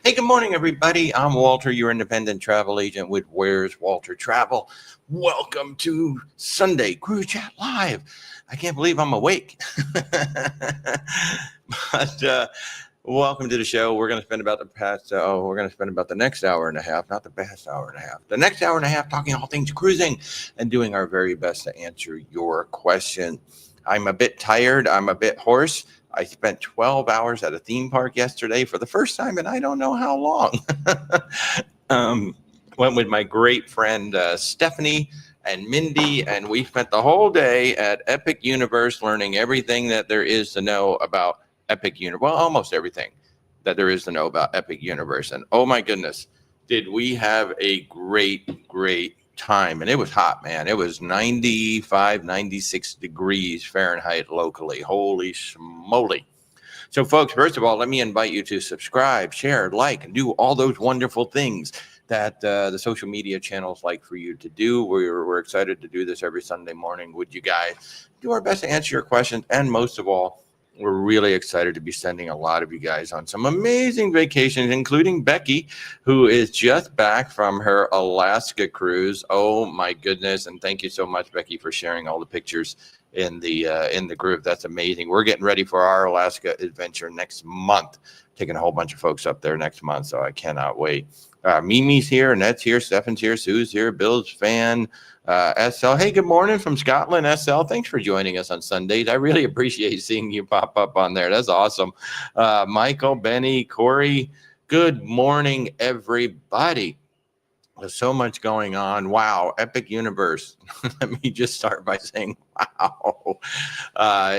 Hey, good morning, everybody. I'm Walter, your independent travel agent with Where's Walter Travel. Welcome to Sunday Cruise Chat Live. I can't believe I'm awake. But welcome to the show. We're going to spend about the next hour and a half, not the past hour and a half, the next hour and a half talking all things cruising and doing our very best to answer your question. I'm a bit tired. I'm a bit hoarse. I spent 12 hours at a theme park yesterday for the first time, and I don't know how long. Went with my great friend Stephanie and Mindy, and we spent the whole day at Epic Universe learning everything that there is to know about Epic Universe. Well, almost everything that there is to know about Epic Universe. And oh my goodness, did we have a great time. And it was hot, man. It was 95, 96 degrees Fahrenheit locally. Holy schmoly. So folks, first of all, let me invite you to subscribe, share, like, and do all those wonderful things that the social media channels like for you to do. We're excited to do this every Sunday morning with you guys. Do our best to answer your questions. And most of all, we're really excited to be sending a lot of you guys on some amazing vacations, including Becky, who is just back from her Alaska cruise. Oh my goodness. And thank you so much, Becky, for sharing all the pictures in the group. That's amazing. We're getting ready for our Alaska adventure next month, taking a whole bunch of folks up there next month. So I cannot wait. Mimi's here, Annette's here, Stefan's here, Sue's here, Bill's fan, SL. Hey, good morning from Scotland, SL. Thanks for joining us on Sundays. I really appreciate seeing you pop up on there. That's awesome. Michael, Benny, Corey, good morning, everybody. There's so much going on. Wow, Epic Universe. Let me just start by saying, wow.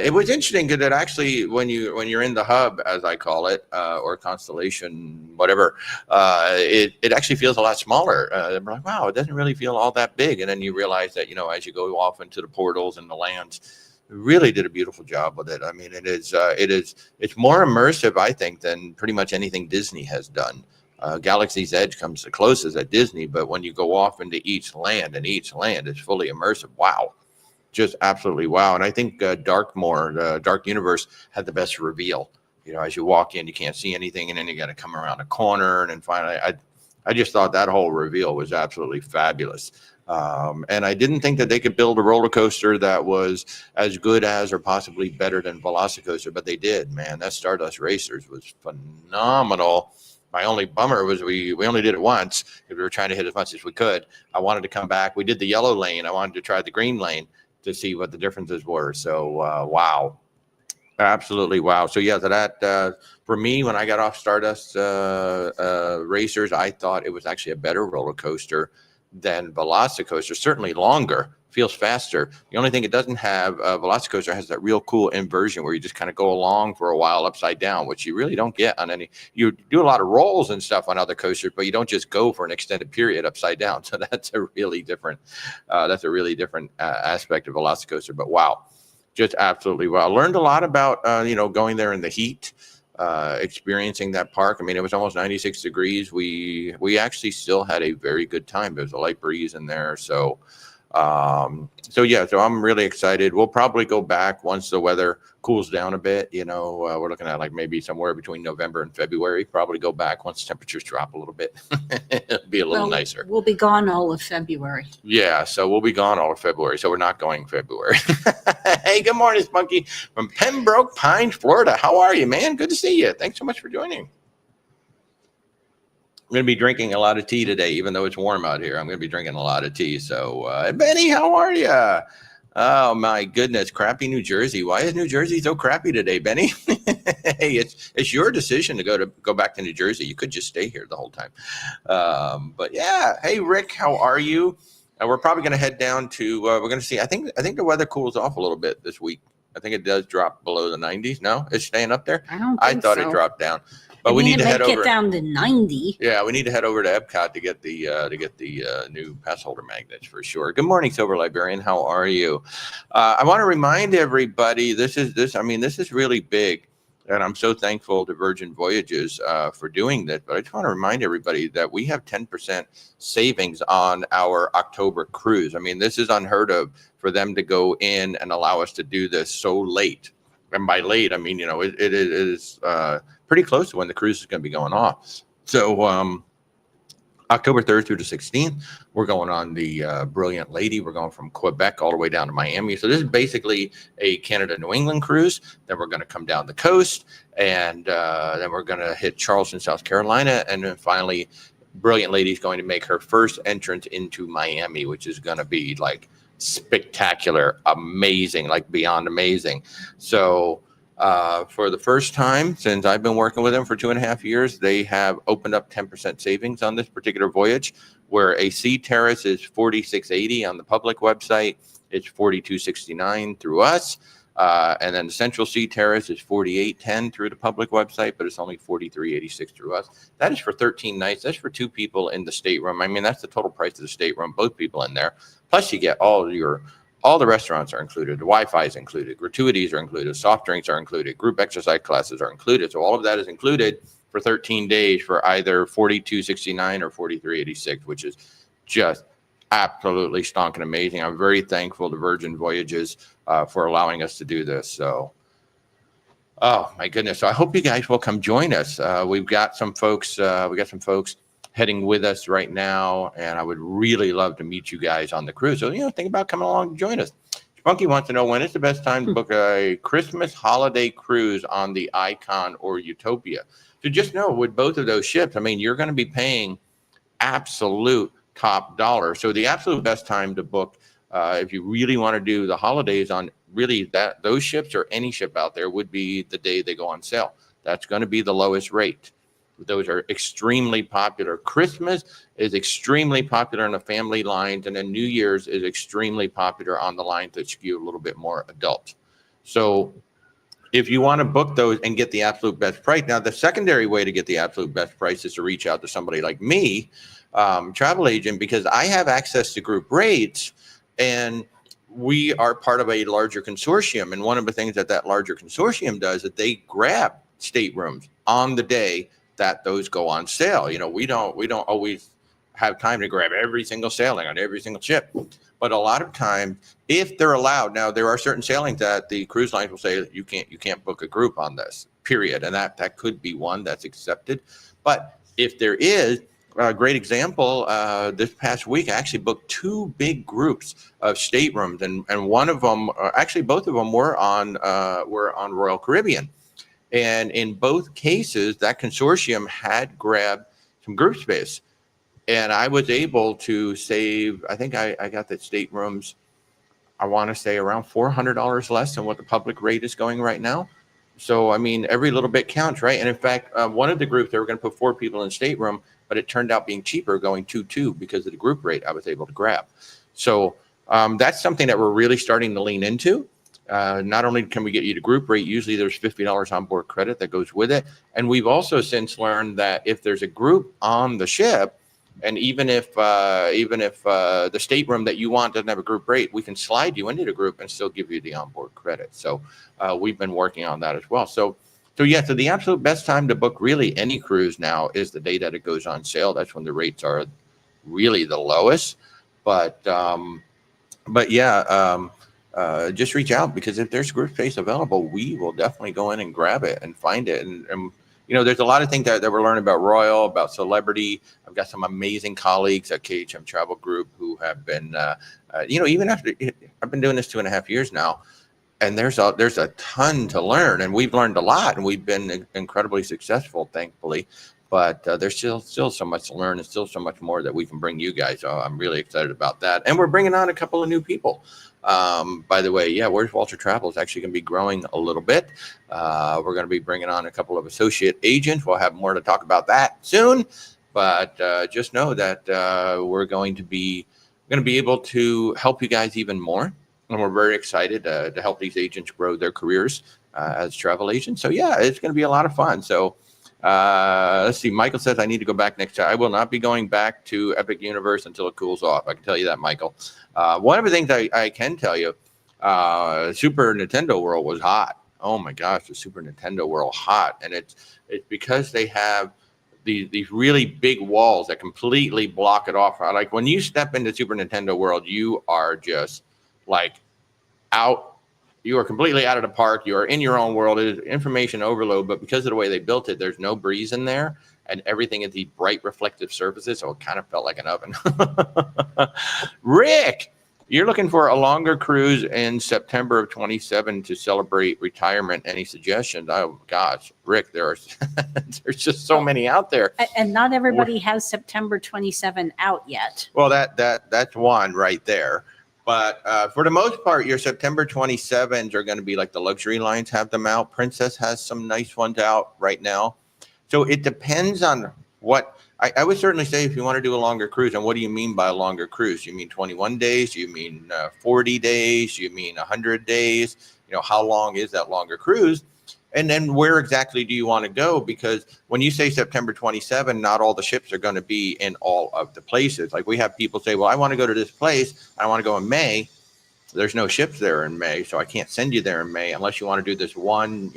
It was interesting because it actually, when you're in the hub, as I call it, or Constellation, whatever, it actually feels a lot smaller. I'm like, wow, it doesn't really feel all that big. And then you realize that, as you go off into the portals and the lands, really did a beautiful job with it. I mean, it's more immersive, I think, than pretty much anything Disney has done. Galaxy's Edge comes the closest at Disney, but when you go off into each land, and each land is fully immersive, wow, just absolutely wow. And I think Dark Universe had the best reveal. As you walk in, you can't see anything, and then you got to come around a corner, and then finally, I just thought that whole reveal was absolutely fabulous. And I didn't think that they could build a roller coaster that was as good as or possibly better than Velocicoaster, but they did, man. That Stardust Racers was phenomenal. My only bummer was we only did it once because we were trying to hit as much as we could. I wanted to come back. We did the yellow lane. I wanted to try the green lane to see what the differences were. So, wow. Absolutely wow. So, yeah, that for me, when I got off Stardust Racers, I thought it was actually a better roller coaster than Velocicoaster. Certainly longer, feels faster. The only thing it doesn't have, Velocicoaster has that real cool inversion where you just kind of go along for a while upside down, which you really don't get on any. You do a lot of rolls and stuff on other coasters, but you don't just go for an extended period upside down. So that's a really different aspect of Velocicoaster. But wow, just absolutely wow. Learned a lot about going there in the heat. Experiencing that park. I mean, it was almost 96 degrees. We actually still had a very good time. There was a light breeze in there. So I'm really excited. We'll probably go back once the weather cools down a bit. We're looking at like maybe somewhere between November and February, probably go back once temperatures drop a little bit. It'll be a little nicer. We'll be gone all of February. Yeah, so we'll be gone all of February. So we're not going February. Hey, good morning, Spunky from Pembroke Pines, Florida. How are you, man? Good to see you. Thanks so much for joining. I'm going to be drinking a lot of tea today, even though it's warm out here. I'm going to be drinking a lot of tea. So, Benny, how are you? Oh, my goodness. Crappy New Jersey. Why is New Jersey so crappy today, Benny? Hey, it's your decision to go back to New Jersey. You could just stay here the whole time. But yeah. Hey, Rick, how are you? We're probably going to head down to, we're going to see, I think the weather cools off a little bit this week. I think it does drop below the 90s. No, it's staying up there. I thought so. It dropped down. But we need to head over. Get down to 90. Yeah, we need to head over to Epcot to get the new pass holder magnets for sure. Good morning, Silver Librarian. How are you? I want to remind everybody this is really big, and I'm so thankful to Virgin Voyages for doing this. But I just want to remind everybody that we have 10% savings on our October cruise. I mean, this is unheard of for them to go in and allow us to do this so late. And by late, I mean, it is pretty close to when the cruise is going to be going off. So October 3rd through the 16th, we're going on the Brilliant Lady. We're going from Quebec all the way down to Miami. So this is basically a Canada-New England cruise. Then we're going to come down the coast, and then we're going to hit Charleston, South Carolina. And then finally, Brilliant Lady is going to make her first entrance into Miami, which is going to be like spectacular, amazing, like beyond amazing. So for the first time since I've been working with them for 2.5 years, they have opened up 10% savings on this particular voyage, where a sea terrace is $46.80 on the public website. It's $42.69 through us. And then the Central Sea Terrace is $48.10 through the public website, but it's only $43.86 through us. That is for 13 nights. That's for 2 people in the stateroom. I mean, that's the total price of the stateroom, both people in there. Plus, you get all the restaurants are included. The Wi-Fi is included. Gratuities are included. Soft drinks are included. Group exercise classes are included. So all of that is included for 13 days for either $42.69 or $43.86, which is just absolutely stonking amazing. I'm very thankful to Virgin Voyages for allowing us to do this. So, oh my goodness! So I hope you guys will come join us. We've got some folks. Heading with us right now, and I would really love to meet you guys on the cruise. So think about coming along to join us. Spunky wants to know, when is the best time to book a Christmas holiday cruise on the Icon or Utopia? So just know, with both of those ships, I mean, you're going to be paying absolute top dollar. So the absolute best time to book, if you really want to do the holidays on really those ships or any ship out there, would be the day they go on sale. That's going to be the lowest rate. Those are extremely popular. Christmas is extremely popular on the family lines, and then New Year's is extremely popular on the lines that skew a little bit more adult. So if you want to book those and get the absolute best price, now the secondary way to get the absolute best price is to reach out to somebody like me, travel agent, because I have access to group rates, and we are part of a larger consortium. And one of the things that larger consortium does is they grab staterooms on the day that those go on sale. We don't always have time to grab every single sailing on every single ship, but a lot of times, if they're allowed, now there are certain sailings that the cruise lines will say you can't book a group on this, period, and that could be one that's accepted. But if there is a great example, this past week I actually booked 2 big groups of staterooms, and one of them, actually both of them were on Royal Caribbean. And in both cases, that consortium had grabbed some group space. And I was able to save, I think I got the staterooms, I want to say around $400 less than what the public rate is going right now. So, I mean, every little bit counts, right? And in fact, one of the groups, they were going to put 4 people in the stateroom, but it turned out being cheaper going 2-2 because of the group rate I was able to grab. So That's something that we're really starting to lean into. Not only can we get you to group rate, usually there's $50 onboard credit that goes with it. And we've also since learned that if there's a group on the ship, and even if the stateroom that you want doesn't have a group rate, we can slide you into the group and still give you the onboard credit. So we've been working on that as well. So the absolute best time to book really any cruise now is the day that it goes on sale. That's when the rates are really the lowest. But yeah, just reach out, because if there's group space available, we will definitely go in and grab it and find it. And there's a lot of things that we're learning about Royal, about Celebrity. I've got some amazing colleagues at KHM Travel Group who have been, even after I've been doing this 2.5 years now, and there's a ton to learn, and we've learned a lot, and we've been incredibly successful, thankfully. But there's still so much to learn, and still so much more that we can bring you guys. So I'm really excited about that. And we're bringing on a couple of new people. By the way, yeah, Where's Walter Travel is actually going to be growing a little bit. We're going to be bringing on a couple of associate agents. We'll have more to talk about that soon. But just know that we're going to be able to help you guys even more. And we're very excited to help these agents grow their careers as travel agents. So yeah, it's going to be a lot of fun. So let's see. Michael says I need to go back next time. I will not be going back to Epic Universe until it cools off. I can tell you that, Michael. One of the things I can tell you, Super Nintendo World was hot. Oh my gosh, the Super Nintendo World hot, and it's because they have these really big walls that completely block it off. Like when you step into Super Nintendo World, you are just like out. You are completely out of the park. You are in your own world. It is information overload, but because of the way they built it, there's no breeze in there, and everything is the bright reflective surfaces, so it kind of felt like an oven. Rick, you're looking for a longer cruise in September of 27 to celebrate retirement. Any suggestions? Oh gosh, Rick, there's just so many out there, and not everybody has September 27 out yet. Well, that's one right there. But for the most part, your September 27s are going to be like the luxury lines have them out. Princess has some nice ones out right now. So it depends on what I would certainly say if you want to do a longer cruise. And what do you mean by a longer cruise? You mean 21 days? You mean 40 days? You mean 100 days? How long is that longer cruise? And then where exactly do you want to go? Because when you say September 27, not all the ships are going to be in all of the places. Like we have people say, well, I want to go to this place. I want to go in May. There's no ships there in May, so I can't send you there in May unless you want to do this one,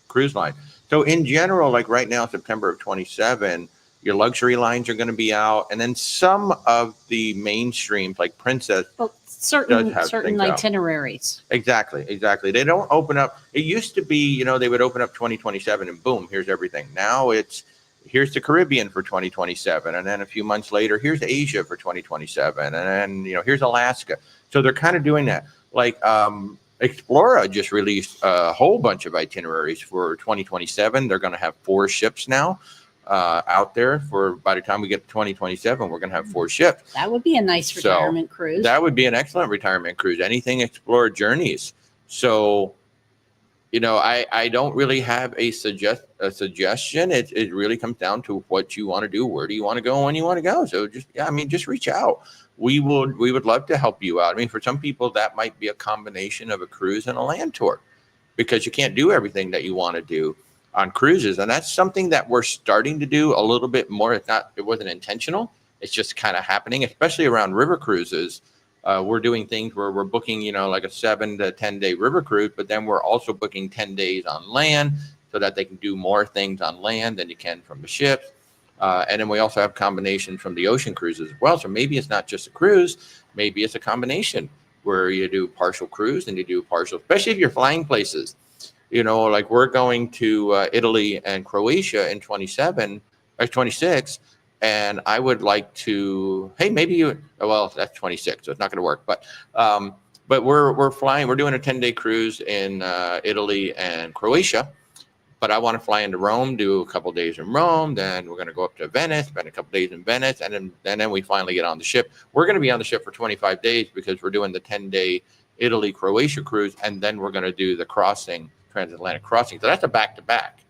cruise line. So in general, like right now, September of 27, your luxury lines are going to be out. And then some of the mainstreams like Princess. Well, certain itineraries. Exactly. They don't open up. It used to be, they would open up 2027 and boom, here's everything. Now here's the Caribbean for 2027. And then a few months later, here's Asia for 2027. And then, here's Alaska. So they're kind of doing that. Like Explora just released a whole bunch of itineraries for 2027. They're going to have 4 ships now out there for by the time we get to 2027, we're going to have 4 ships. That would be a nice retirement cruise. That would be an excellent retirement cruise. Anything Explorer Journeys. So, I don't really have a suggestion. It really comes down to what you want to do. Where do you want to go? When you want to go? So just reach out. We would love to help you out. I mean, for some people, that might be a combination of a cruise and a land tour, because you can't do everything that you want to do on cruises. And that's something that we're starting to do a little bit more. It wasn't intentional. It's just kind of happening, especially around river cruises. We're doing things where we're booking, like a 7 to 10 day river cruise, but then we're also booking 10 days on land so that they can do more things on land than you can from the ships. And then we also have combinations from the ocean cruises as well. So maybe it's not just a cruise, maybe it's a combination where you do partial cruise and you do partial, especially if you're flying places. Like we're going to Italy and Croatia in 26, and I would like to. Hey, maybe that's 26, so it's not going to work. But we're flying. We're doing a 10-day cruise in Italy and Croatia. But I want to fly into Rome, do a couple days in Rome. Then we're going to go up to Venice, spend a couple days in Venice, and then we finally get on the ship. We're going to be on the ship for 25 days because we're doing the 10-day Italy Croatia cruise, and then we're going to do the transatlantic crossing. So that's a back-to-back.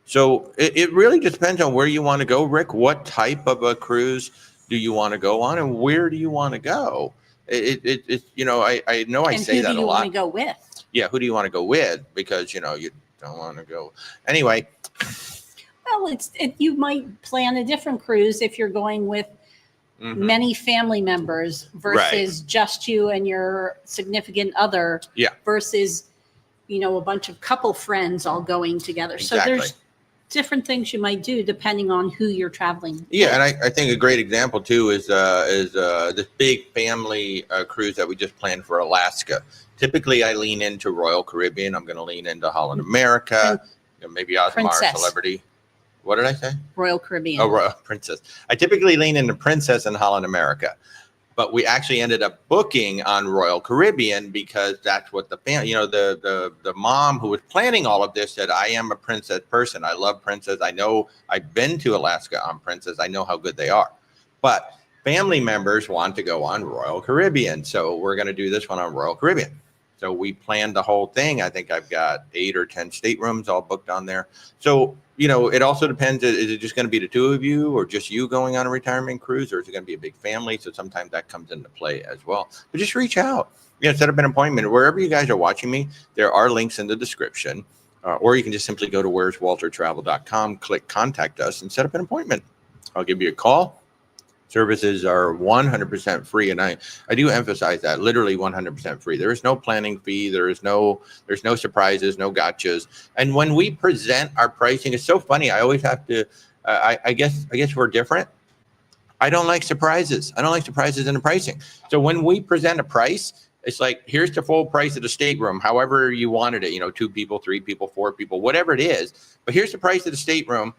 So it really just depends on where you want to go, Rick. What type of a cruise do you want to go on, and where do you want to go? It's, you know, I know I say that a lot. And who do you want to go with? Yeah, who do you want to go with? Because, you know, you don't want to go. Anyway. Well, you might plan a different cruise if you're going with many family members versus just you and your significant other. Yeah. Versus, you know, a bunch of couple friends all going together. Exactly. So there's different things you might do depending on who you're traveling Yeah, with. and I think a great example too is this big family cruise that we just planned for Alaska. Typically, I lean into Royal Caribbean. I'm going to lean into Holland America, maybe Osmar Celebrity. What did I say? Royal Caribbean. Oh, Royal Princess. I typically lean into Princess and Holland America, but we actually ended up booking on Royal Caribbean because that's what the family, you know, the mom who was planning all of this said, I am a Princess person. I love Princess. I know I've been to Alaska on Princess. I know how good they are, but family members want to go on Royal Caribbean. So we're going to do this one on Royal Caribbean. So we planned the whole thing. I think I've got 8 or 10 staterooms all booked on there. So, you know, it also depends. Is it just going to be the two of you or just you going on a retirement cruise, or is it going to be a big family? So sometimes that comes into play as well. But just reach out. You know, set up an appointment. Wherever you guys are watching me, there are links in the description. Or you can just simply go to where'swaltertravel.com, click contact us, and set up an appointment. I'll give you a call. Services are 100% free, and I do emphasize that, literally 100% free. There is no planning fee. There's no surprises, no gotchas. And when we present our pricing, it's so funny. I always have to. I guess we're different. I don't like surprises. I don't like surprises in the pricing. So when we present a price, it's like, here's the full price of the stateroom, however you wanted it. You know, 2 people, 3 people, 4 people, whatever it is. But here's the price of the stateroom.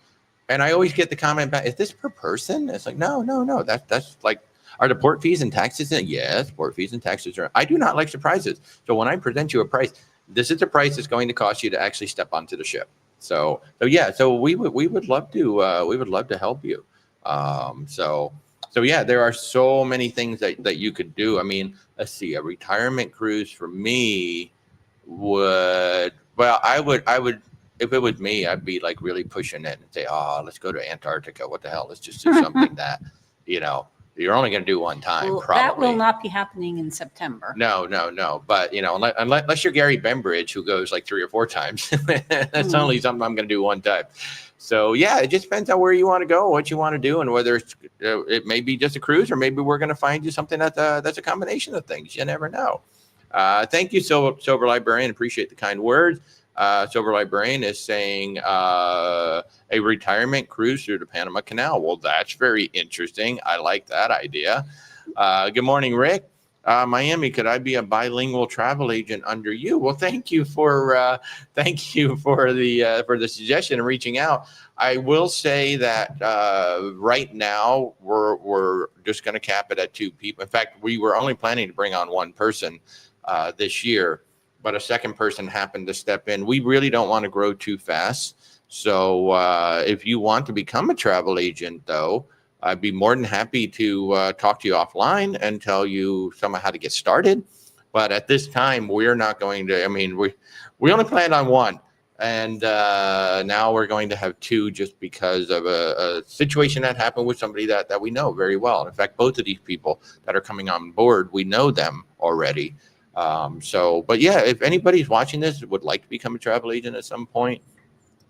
And I always get the comment back, is this per person? It's like, no. That's like, are the port fees and taxes in it? Yes, port fees and taxes are. I do not like surprises. So when I present you a price, this is the price it's going to cost you to actually step onto the ship. So yeah, so we would love to help you. So yeah, there are so many things that you could do. I mean, let's see, a retirement cruise for me would, well, I would. If it was me, I'd be like really pushing it and say, oh, let's go to Antarctica. What the hell? Let's just do something that, you know, you're only going to do one time. Well, probably. That will not be happening in September. No. But, you know, unless you're Gary Bembridge, who goes like 3 or 4 times, that's only something I'm going to do one time. So, yeah, it just depends on where you want to go, what you want to do, and whether it may be just a cruise, or maybe we're going to find you something that's a combination of things. You never know. Thank you, Silver Librarian. Appreciate the kind words. Silver Librarian is saying a retirement cruise through the Panama Canal. Well, that's very interesting. I like that idea. Good morning, Rick. Miami, could I be a bilingual travel agent under you? Well, thank you for the suggestion and reaching out. I will say that right now we're just going to cap it at 2 people. In fact, we were only planning to bring on 1 person this year, but a second person happened to step in. We really don't want to grow too fast. So if you want to become a travel agent, though, I'd be more than happy to talk to you offline and tell you some of how to get started. But at this time, we're not going to, I mean, we only planned on 1. And now we're going to have 2 just because of a situation that happened with somebody that we know very well. In fact, both of these people that are coming on board, we know them already. But yeah, if anybody's watching this would like to become a travel agent at some point,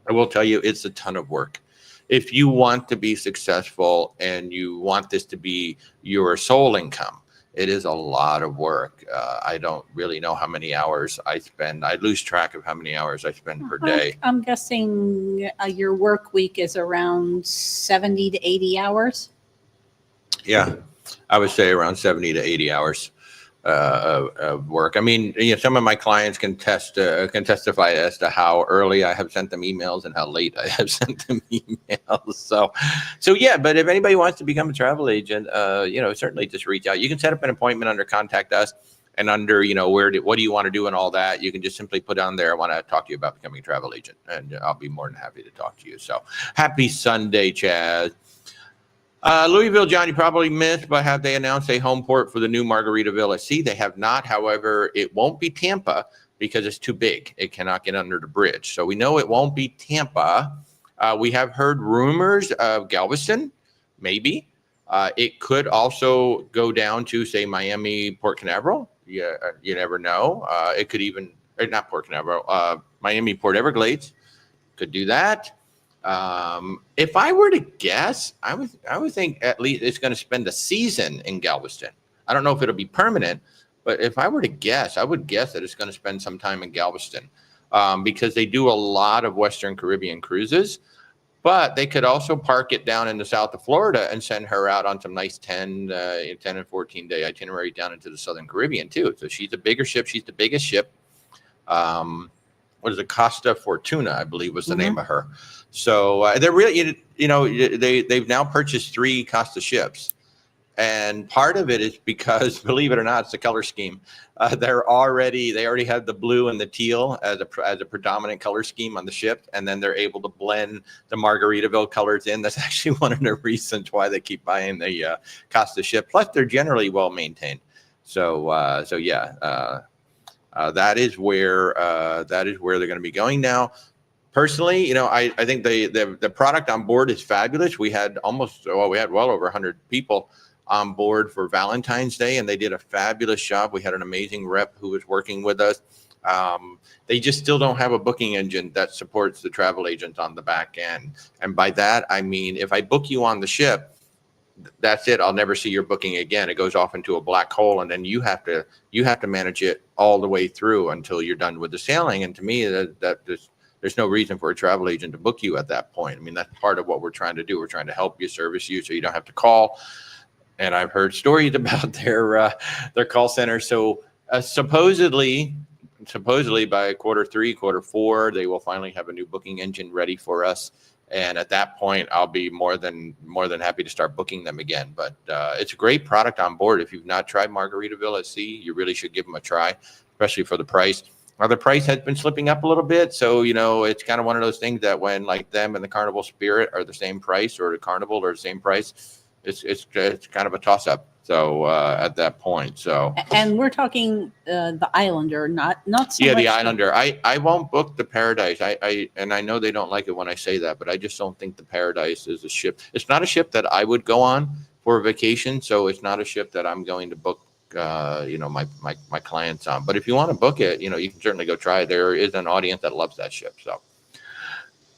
I will tell you it's a ton of work. If you want to be successful and you want this to be your sole income, it is a lot of work. I don't really know how many hours I spend. I lose track of how many hours I spend per day. I'm guessing your work week is around 70 to 80 hours. Yeah, I would say around 70 to 80 hours. Of work. I mean, you know, some of my clients can testify as to how early I have sent them emails and how late I have sent them emails. So yeah. But if anybody wants to become a travel agent, you know, certainly just reach out. You can set up an appointment under Contact Us, and under, you know, what do you want to do and all that. You can just simply put on there, I want to talk to you about becoming a travel agent, and I'll be more than happy to talk to you. So happy Sunday, Chaz. Louisville, John, you probably missed, but have they announced a home port for the new Margaritaville? See, they have not. However, it won't be Tampa because it's too big. It cannot get under the bridge. So we know it won't be Tampa. We have heard rumors of Galveston, maybe. It could also go down to, say, Miami, Port Canaveral. Yeah, you never know. It could even, not Port Canaveral, Miami, Port Everglades could do that. If I were to guess, I would think at least it's going to spend a season in Galveston. I don't know if it'll be permanent, but if I were to guess, I would guess that it's going to spend some time in Galveston, because they do a lot of Western Caribbean cruises. But they could also park it down in the south of Florida and send her out on some nice 10 and 14-day itinerary down into the Southern Caribbean too. So she's a bigger ship. She's the biggest ship. What is it? Costa Fortuna, I believe, was the name of her. So they're really, they've now purchased 3 Costa ships. And part of it is because, believe it or not, it's the color scheme. They already have the blue and the teal as a predominant color scheme on the ship, and then they're able to blend the Margaritaville colors in. That's actually one of the reasons why they keep buying the Costa ship. Plus, they're generally well maintained. So that is where they're going to be going now. Personally, I think the product on board is fabulous. We had well over 100 people on board for Valentine's Day, and they did a fabulous job. We had an amazing rep who was working with us. They just still don't have a booking engine that supports the travel agent on the back end. And by that, I mean, if I book you on the ship, that's it. I'll never see your booking again. It goes off into a black hole, and then you have to manage it all the way through until you're done with the sailing. And to me, there's no reason for a travel agent to book you at that point. I mean, that's part of what we're trying to do. We're trying to help you, service you, so you don't have to call. And I've heard stories about their call center. So supposedly by Q3, Q4, they will finally have a new booking engine ready for us. And at that point, I'll be more than happy to start booking them again. But it's a great product on board. If you've not tried Margaritaville at sea, you really should give them a try, especially for the price. Now, the price has been slipping up a little bit. So, it's kind of one of those things that when like them and the Carnival Spirit are the same price, or the Carnival are the same price, it's kind of a toss up. So at that point, and we're talking the Islander, not so much the Islander. I won't book the Paradise. I know they don't like it when I say that, but I just don't think the Paradise is a ship. It's not a ship that I would go on for a vacation. So it's not a ship that I'm going to book my clients on. But if you want to book it, you can certainly go try it. There is an audience that loves that ship. So.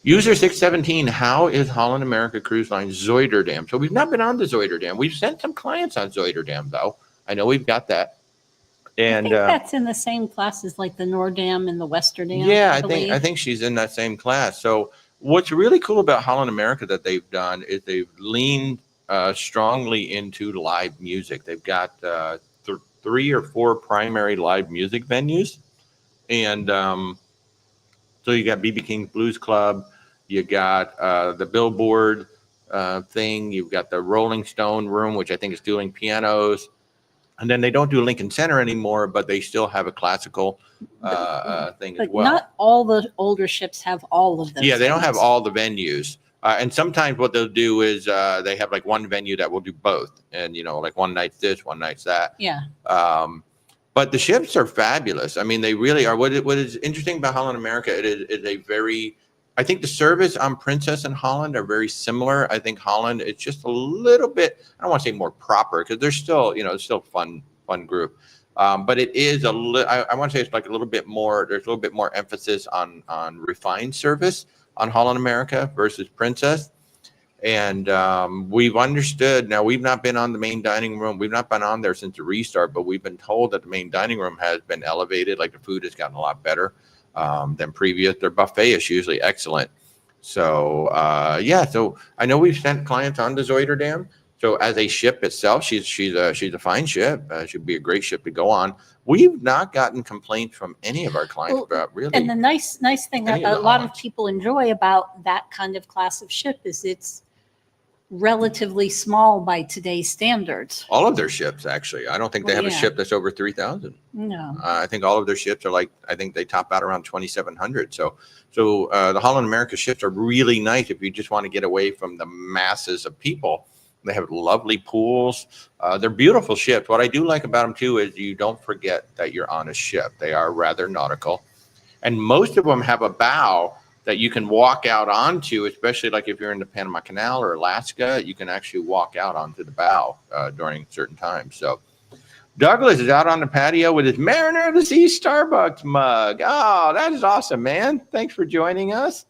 User 617, how is Holland America Cruise Line Zuiderdam? So we've not been on the Zuiderdam. We've sent some clients on Zuiderdam, though. I know we've got that. And I think that's in the same class as like the Noordam and the Westerdam. Yeah, I think she's in that same class. So what's really cool about Holland America that they've done is they've leaned strongly into live music. They've got 3 or 4 primary live music venues. And so you got BB King's Blues Club, you got the Billboard thing, you've got the Rolling Stone room, which I think is doing pianos, and then they don't do Lincoln Center anymore, but they still have a classical thing as well. Not all the older ships have all of those. Yeah, they don't have all the venues, and sometimes what they'll do is they have like one venue that will do both, and like one night's this, one night's that. Yeah. But the ships are fabulous. I mean, they really are. What is interesting about Holland America, it is a very, I think the service on Princess and Holland are very similar. I think Holland, it's just a little bit, I don't want to say more proper, because they're still, it's still fun group. But it is I want to say it's like a little bit more, there's a little bit more emphasis on refined service on Holland America versus Princess. And we've understood, now we've not been on the main dining room. We've not been on there since the restart, but we've been told that the main dining room has been elevated. Like the food has gotten a lot better than previous. Their buffet is usually excellent. So, so I know we've sent clients on to Zuiderdam. So as a ship itself, she's a fine ship. She'd be a great ship to go on. We've not gotten complaints from any of our clients about really. And the nice thing that a lot of people enjoy about that kind of class of ship is it's relatively small by today's standards. All of their ships, actually. I don't think they have a ship that's over 3,000. No. I think all of their ships are I think they top out around 2,700. So the Holland America ships are really nice if you just want to get away from the masses of people. They have lovely pools. They're beautiful ships. What I do like about them, too, is you don't forget that you're on a ship. They are rather nautical. And most of them have a bow that you can walk out onto, especially like if you're in the Panama Canal or Alaska, you can actually walk out onto the bow during certain times. So Douglas is out on the patio with his Mariner of the Seas Starbucks mug. Oh, that is awesome, man. Thanks for joining us.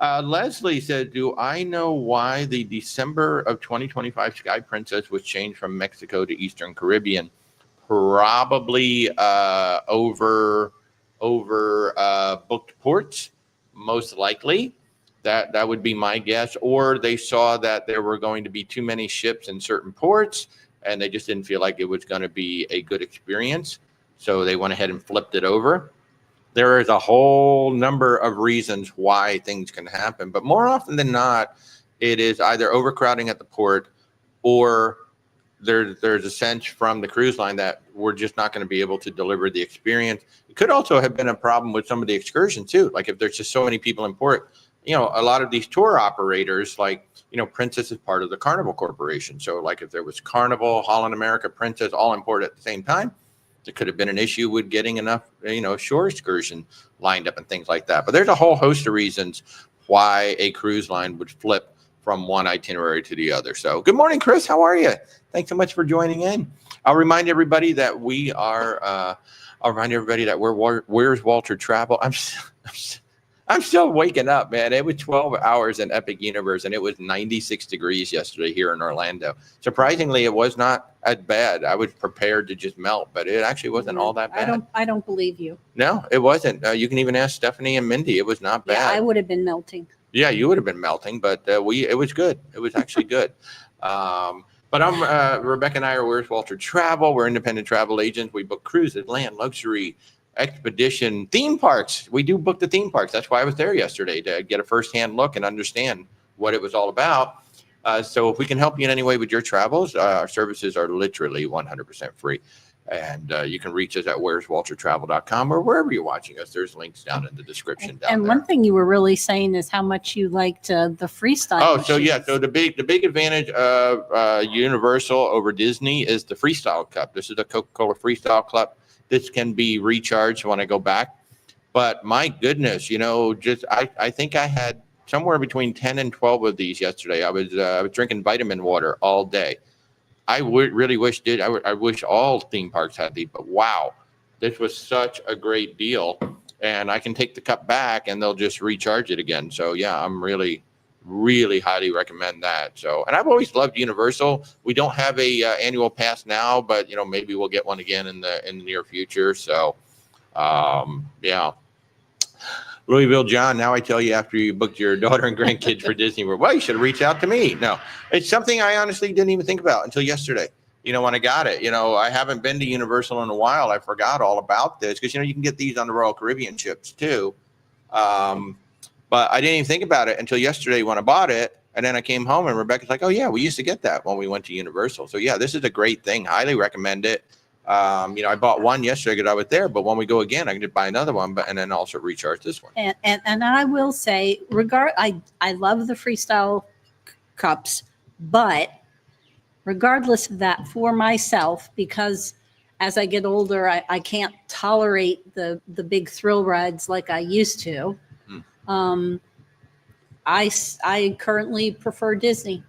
Leslie said, do I know why the December of 2025 Sky Princess was changed from Mexico to Eastern Caribbean? Probably over booked ports, most likely. That would be my guess. Or they saw that there were going to be too many ships in certain ports, and they just didn't feel like it was going to be a good experience. So they went ahead and flipped it over. There is a whole number of reasons why things can happen, but more often than not, it is either overcrowding at the port, or there's a sense from the cruise line that we're just not going to be able to deliver the experience. It could also have been a problem with some of the excursions too. Like if there's just so many people in port, a lot of these tour operators, like, Princess is part of the Carnival Corporation. So like if there was Carnival, Holland America, Princess, all in port at the same time, there could have been an issue with getting enough, shore excursion lined up and things like that. But there's a whole host of reasons why a cruise line would flip from one itinerary to the other. So good morning, Chris. How are you? Thanks so much for joining in. I'll remind everybody that we're Where's Walter Travel. I'm still waking up, man. It was 12 hours in Epic Universe, and it was 96 degrees yesterday here in Orlando. Surprisingly, it was not as bad. I was prepared to just melt, but it actually wasn't all that bad. I don't believe you. No, it wasn't. You can even ask Stephanie and Mindy. It was not bad. Yeah, I would have been melting. Yeah, you would have been melting, but it was good. It was actually good. But Rebecca and I are Where's Walter Travel. We're independent travel agents. We book cruises, land, luxury, expedition, theme parks. We do book the theme parks. That's why I was there yesterday, to get a firsthand look and understand what it was all about. So if we can help you in any way with your travels, our services are literally 100% free. And you can reach us at where'swaltertravel.com or wherever you're watching us. There's links down in the description down and there. One thing you were really saying is how much you liked the freestyle. Oh, machines. so yeah. So the big advantage of Universal over Disney is the Freestyle Cup. This is a Coca-Cola Freestyle Cup. This can be recharged when I go back. But my goodness, I think I had somewhere between 10 and 12 of these yesterday. I was drinking vitamin water all day. I really wish I wish all theme parks had these, but wow, this was such a great deal. And I can take the cup back and they'll just recharge it again. So yeah, I'm really, really highly recommend that. So, and I've always loved Universal. We don't have a annual pass now, but maybe we'll get one again in the near future. So, yeah. Louisville John, now I tell you, after you booked your daughter and grandkids for Disney World, well, you should have reached out to me. No, it's something I honestly didn't even think about until yesterday. When I got it, I haven't been to Universal in a while. I forgot all about this because, you can get these on the Royal Caribbean ships too. But I didn't even think about it until yesterday when I bought it. And then I came home and Rebecca's like, oh yeah, we used to get that when we went to Universal. So yeah, this is a great thing. Highly recommend it. I bought one yesterday because I was there, but when we go again, I can just buy another one, and then also recharge this one. And I will say, I love the freestyle cups, but regardless of that, for myself, because as I get older, I can't tolerate the big thrill rides like I used to. I currently prefer Disney.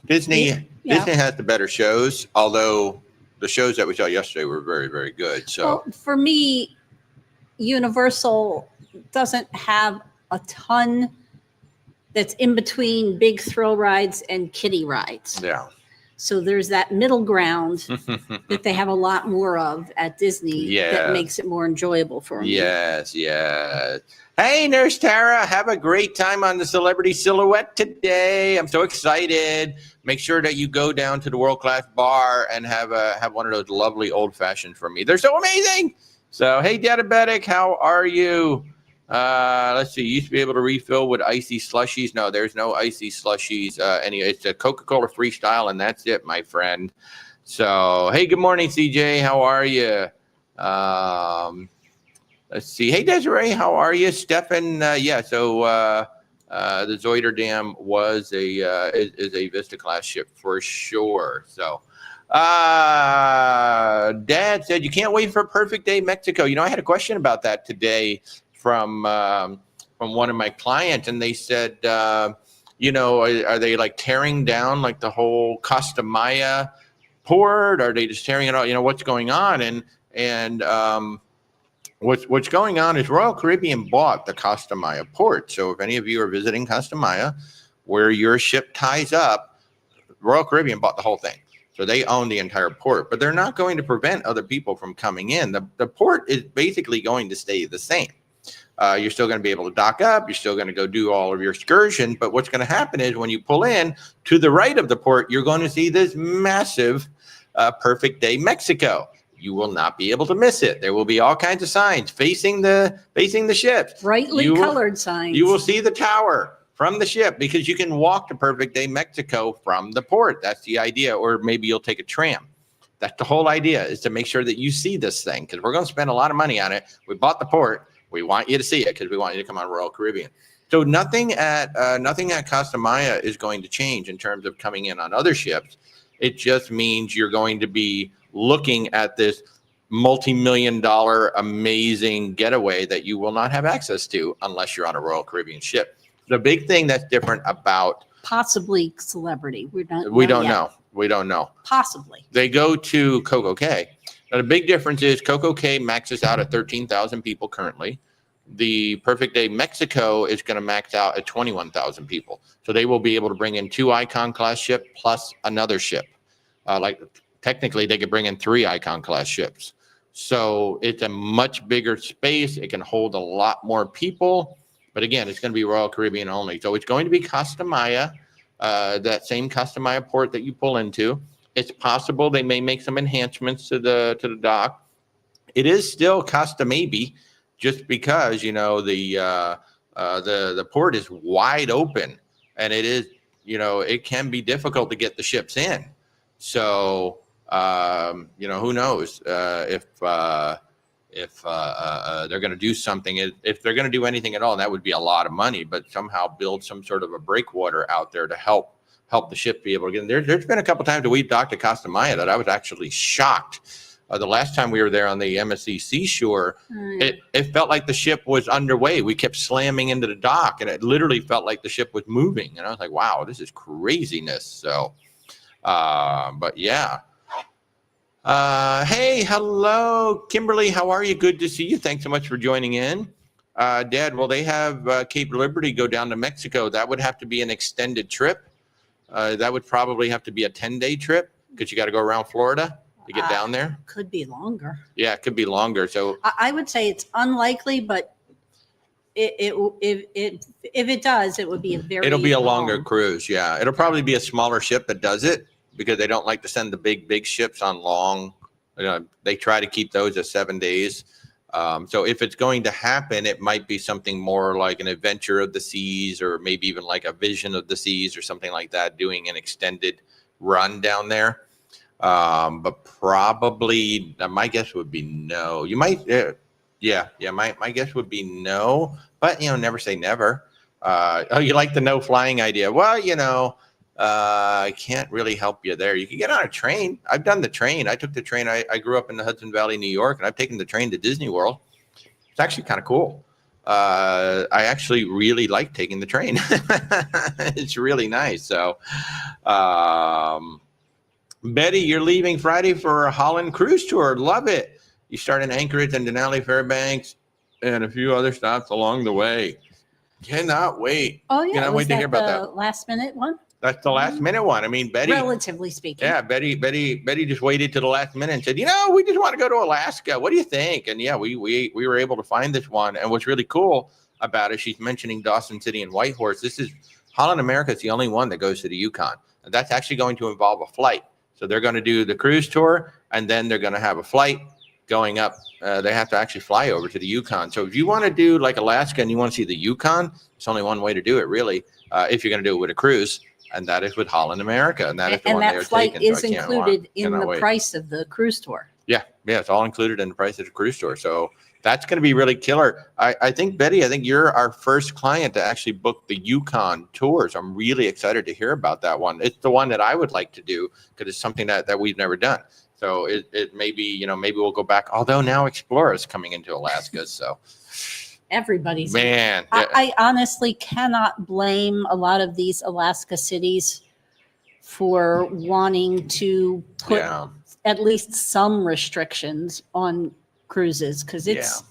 Disney has the better shows, although the shows that we saw yesterday were very, very good. So well, for me, Universal doesn't have a ton that's in between big thrill rides and kiddie rides. Yeah. So there's that middle ground that they have a lot more of at Disney that makes it more enjoyable for me. Yes, yes. Hey, Nurse Tara, have a great time on the Celebrity Silhouette today. I'm so excited. Make sure that you go down to the World Class Bar and have one of those lovely old fashions for me. They're so amazing. So, hey, Diabetic, how are you? Let's see. You used to be able to refill with icy slushies. No, there's no icy slushies. Anyway, it's a Coca-Cola Freestyle, and that's it, my friend. So, hey, good morning, CJ. How are you? Let's see. Hey, Desiree, how are you? Stefan, so the Zoider Dam is a Vista class ship for sure. So, Dad said you can't wait for a perfect day, Mexico. I had a question about that today from from one of my clients, and they said, are they like tearing down like the whole Costa Maya port? Are they just tearing it out? What's going on? And what's going on is Royal Caribbean bought the Costa Maya port. So if any of you are visiting Costa Maya, where your ship ties up, Royal Caribbean bought the whole thing. So they own the entire port, but they're not going to prevent other people from coming in. The port is basically going to stay the same. You're still going to be able to dock up. You're still going to go do all of your excursion. But what's going to happen is when you pull in to the right of the port, you're going to see this massive Perfect Day Mexico. You will not be able to miss it. There will be all kinds of signs facing the ships. Brightly colored signs. You will see the tower from the ship because you can walk to Perfect Day Mexico from the port. That's the idea. Or maybe you'll take a tram. That's the whole idea, is to make sure that you see this thing, because we're going to spend a lot of money on it. We bought the port. We want you to see it because we want you to come on Royal Caribbean. So nothing at Costa Maya is going to change in terms of coming in on other ships. It just means you're going to be looking at this multi-million-dollar amazing getaway that you will not have access to unless you're on a Royal Caribbean ship. The big thing that's different about possibly Celebrity. We don't know. Possibly. They go to Coco Cay. Now, the big difference is Coco Cay maxes out at 13,000 people currently. The Perfect Day Mexico is going to max out at 21,000 people. So they will be able to bring in 2 Icon class ship plus another ship. Technically, they could bring in 3 Icon class ships. So it's a much bigger space. It can hold a lot more people. But again, it's going to be Royal Caribbean only. So it's going to be Costa Maya, that same Costa Maya port that you pull into. It's possible they may make some enhancements to the dock. It is still Costa maybe, just because the port is wide open, and it is it can be difficult to get the ships in. So who knows if they're going to do something, if they're going to do anything at all, that would be a lot of money. But somehow build some sort of a breakwater out there to help the ship be able to get in. There's been a couple times that we've docked at Costa Maya that I was actually shocked. The last time we were there on the MSC Seashore, it felt like the ship was underway. We kept slamming into the dock, and it literally felt like the ship was moving. And I was like, wow, this is craziness. So, but yeah. Hey, hello, Kimberly. How are you? Good to see you. Thanks so much for joining in. Dad, will they have Cape Liberty go down to Mexico? That would have to be an extended trip. That would probably have to be a 10-day trip because you got to go around Florida to get down there. Could be longer. Yeah, it could be longer. So I would say it's unlikely, but if it does, it would be it'll be a longer cruise. Yeah, it'll probably be a smaller ship that does it because they don't like to send the big ships on long. They try to keep those at 7 days. So if it's going to happen, it might be something more like an Adventure of the Seas, or maybe even like a Vision of the Seas or something like that, doing an extended run down there. But probably my guess would be no. You might, my guess would be no, but never say never. Oh, you like the no flying idea? Well, I can't really help you there. You can get on a train. I've done the train. I took the train. I grew up in the Hudson Valley, New York, and I've taken the train to Disney World. It's actually kind of cool. I actually really like taking the train. It's really nice. So, Betty, you're leaving Friday for a Holland cruise tour. Love it. You start in Anchorage and Denali, Fairbanks, and a few other stops along the way. Cannot wait. Oh, yeah. Cannot wait to hear about that. Last minute one? That's the last minute one. I mean, Betty. Relatively speaking. Yeah, Betty just waited to the last minute and said, we just want to go to Alaska. What do you think? And yeah, we were able to find this one. And what's really cool about it, she's mentioning Dawson City and Whitehorse. This is Holland America is the only one that goes to the Yukon. And that's actually going to involve a flight. So they're going to do the cruise tour, and then they're going to have a flight going up. They have to actually fly over to the Yukon. So if you want to do like Alaska and you want to see the Yukon, it's only one way to do it, really, if you're going to do it with a cruise. And that is with Holland America. And that is the one they are taking. And that flight is included in the price of the cruise tour. Yeah, it's all included in the price of the cruise tour. So that's going to be really killer. I think, Betty, you're our first client to actually book the Yukon tours. I'm really excited to hear about that one. It's the one that I would like to do because it's something that we've never done. So it may be, maybe we'll go back. Although now Explorer is coming into Alaska. So everybody's. Man, I honestly cannot blame a lot of these Alaska cities for wanting to put yeah, at least some restrictions on cruises because it's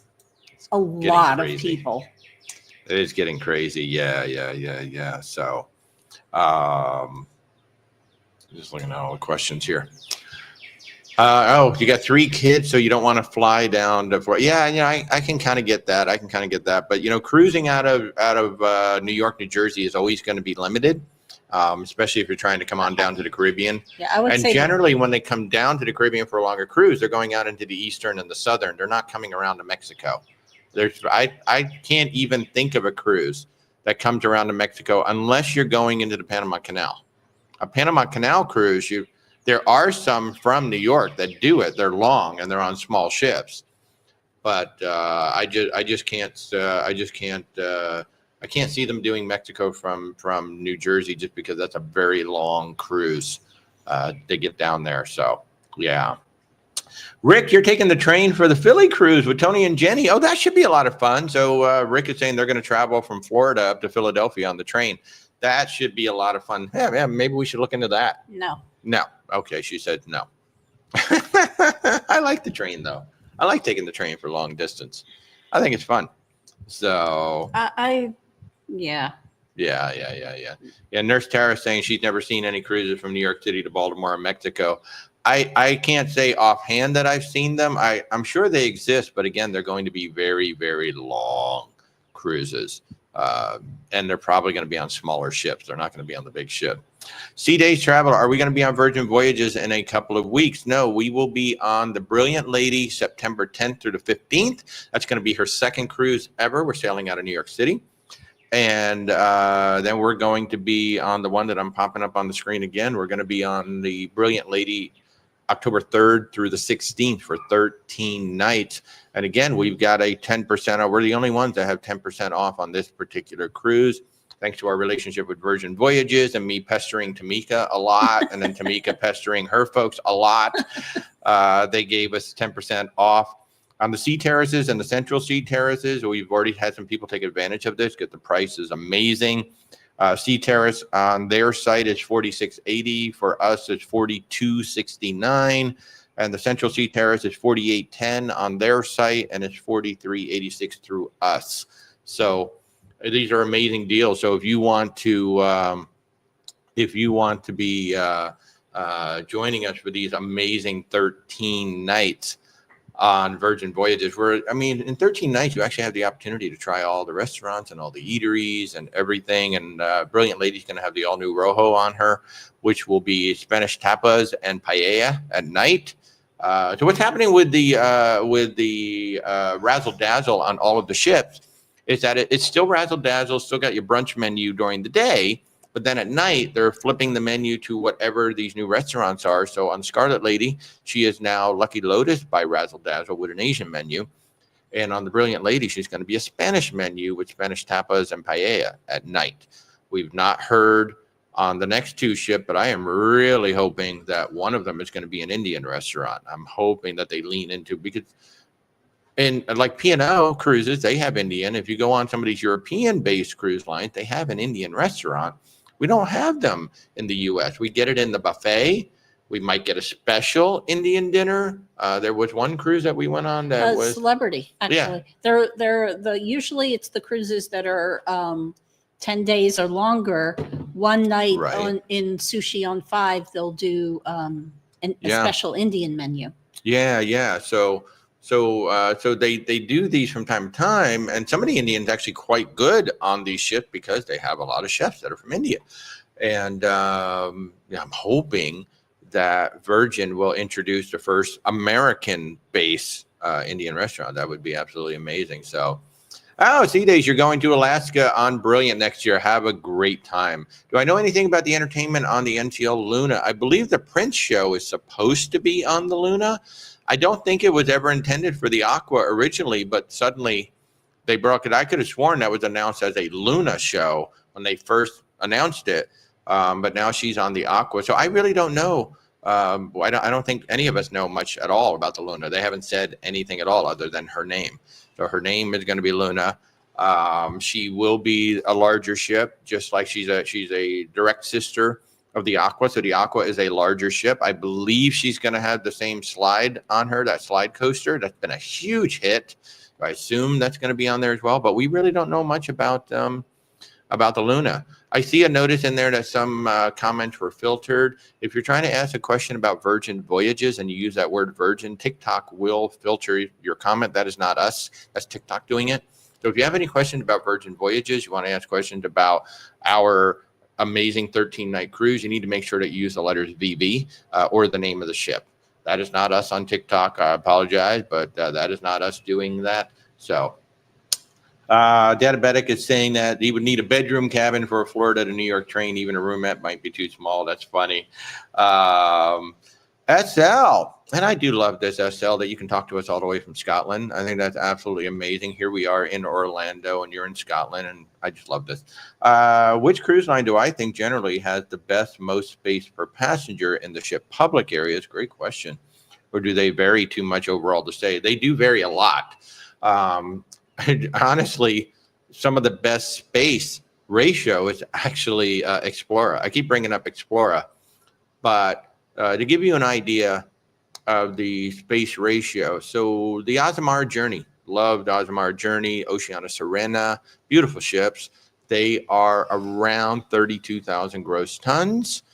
a getting lot of crazy. people. It is getting crazy. Yeah. So, just looking at all the questions here. You got 3 kids, so you don't want to fly down to Florida. Yeah, I can kind of get that. But cruising out of New York, New Jersey is always going to be limited, especially if you're trying to come on down to the Caribbean. Yeah, I would And say generally, when they come down to the Caribbean for a longer cruise, they're going out into the eastern and the southern. They're not coming around to Mexico. I can't even think of a cruise that comes around to Mexico unless you're going into the Panama Canal. A Panama Canal cruise, there are some from New York that do it. They're long and they're on small ships, but I can't see them doing Mexico from New Jersey just because that's a very long cruise to get down there. So yeah. Rick, you're taking the train for the Philly cruise with Tony and Jenny. Oh, that should be a lot of fun. So Rick is saying they're going to travel from Florida up to Philadelphia on the train. That should be a lot of fun. Yeah, maybe we should look into that. No. Okay, she said no. I like the train, though. I like taking the train for long distance. I think it's fun. So yeah. Yeah, Nurse Tara saying she's never seen any cruises from New York City to Baltimore and Mexico. I can't say offhand that I've seen them. I'm sure they exist, but again, they're going to be very, very long cruises. And they're probably going to be on smaller ships. They're not going to be on the big ship. Sea Days Traveler, are we going to be on Virgin Voyages in a couple of weeks? No, we will be on the Brilliant Lady September 10th through the 15th. That's going to be her second cruise ever. We're sailing out of New York City. And then we're going to be on the one that I'm popping up on the screen again. We're going to be on the Brilliant Lady October 3rd through the 16th for 13 nights. And again, we've got a 10% off. We're the only ones that have 10% off on this particular cruise, thanks to our relationship with Virgin Voyages and me pestering Tamika a lot, and then Tamika pestering her folks a lot. They gave us 10% off on the sea terraces and the central sea terraces. We've already had some people take advantage of this because the price is amazing. Sea Terrace on their site is $46.80. For us, it's $42.69. And the Central Sea Terrace is $48.10 on their site, and it's $43.86 through us. So these are amazing deals. So if you want to be joining us for these amazing 13 nights on Virgin Voyages, in 13 nights, you actually have the opportunity to try all the restaurants and all the eateries and everything. And Brilliant Lady's going to have the all-new Rojo on her, which will be Spanish tapas and paella at night. So what's happening with the Razzle Dazzle on all of the ships is that it's still Razzle Dazzle, still got your brunch menu during the day, but then at night, they're flipping the menu to whatever these new restaurants are. So on Scarlet Lady, she is now Lucky Lotus by Razzle Dazzle with an Asian menu. And on the Brilliant Lady, she's going to be a Spanish menu with Spanish tapas and paella at night. We've not heard on the next two ship, but I am really hoping that one of them is going to be an Indian restaurant. I'm hoping that they lean into, because in like P&O cruises, they have Indian. If you go on some of these European-based cruise lines, they have an Indian restaurant. We don't have them in the U.S. We get it in the buffet. We might get a special Indian dinner. There was one cruise that we went on that was Celebrity. Actually, they're usually it's the cruises that are 10 days or longer. One night in Sushi on 5, they'll do a special Indian menu. Yeah. So they do these from time to time, and some of the Indians actually quite good on these ships because they have a lot of chefs that are from India. And I'm hoping that Virgin will introduce the first American-based Indian restaurant. That would be absolutely amazing. So, Sea Days, you're going to Alaska on Brilliant next year. Have a great time. Do I know anything about the entertainment on the NCL Luna? I believe the Prince show is supposed to be on the Luna. I don't think it was ever intended for the Aqua originally, but suddenly they broke it. I could have sworn that was announced as a Luna show when they first announced it, but now she's on the Aqua. So I really don't know. I don't think any of us know much at all about the Luna. They haven't said anything at all other than her name. So her name is going to be Luna. She will be a larger ship, just like she's a direct sister of the Aqua. So the Aqua is a larger ship. I believe she's going to have the same slide on her, that slide coaster. That's been a huge hit. I assume that's going to be on there as well, but we really don't know much about the Luna. I see a notice in there that some comments were filtered. If you're trying to ask a question about Virgin Voyages and you use that word Virgin, TikTok will filter your comment. That is not us. That's TikTok doing it. So if you have any questions about Virgin Voyages, you want to ask questions about our amazing 13-night cruise, you need to make sure that you use the letters VV or the name of the ship. That is not us on TikTok. I apologize, but that is not us doing that. So Diabetic is saying that he would need a bedroom cabin for a Florida to New York train. Even a roomette might be too small. That's funny. SL. And I do love this SL that you can talk to us all the way from Scotland. I think that's absolutely amazing. Here we are in Orlando and you're in Scotland, and I just love this. Which cruise line do I think generally has the best, most space per passenger in the ship public areas? Great question. Or do they vary too much overall to say? They do vary a lot. Honestly, some of the best space ratio is actually Explorer. I keep bringing up Explorer, but to give you an idea of the space ratio, so the Azamara Journey, loved Azamara Journey, Oceana Serena, beautiful ships. They are around 32,000 gross tons,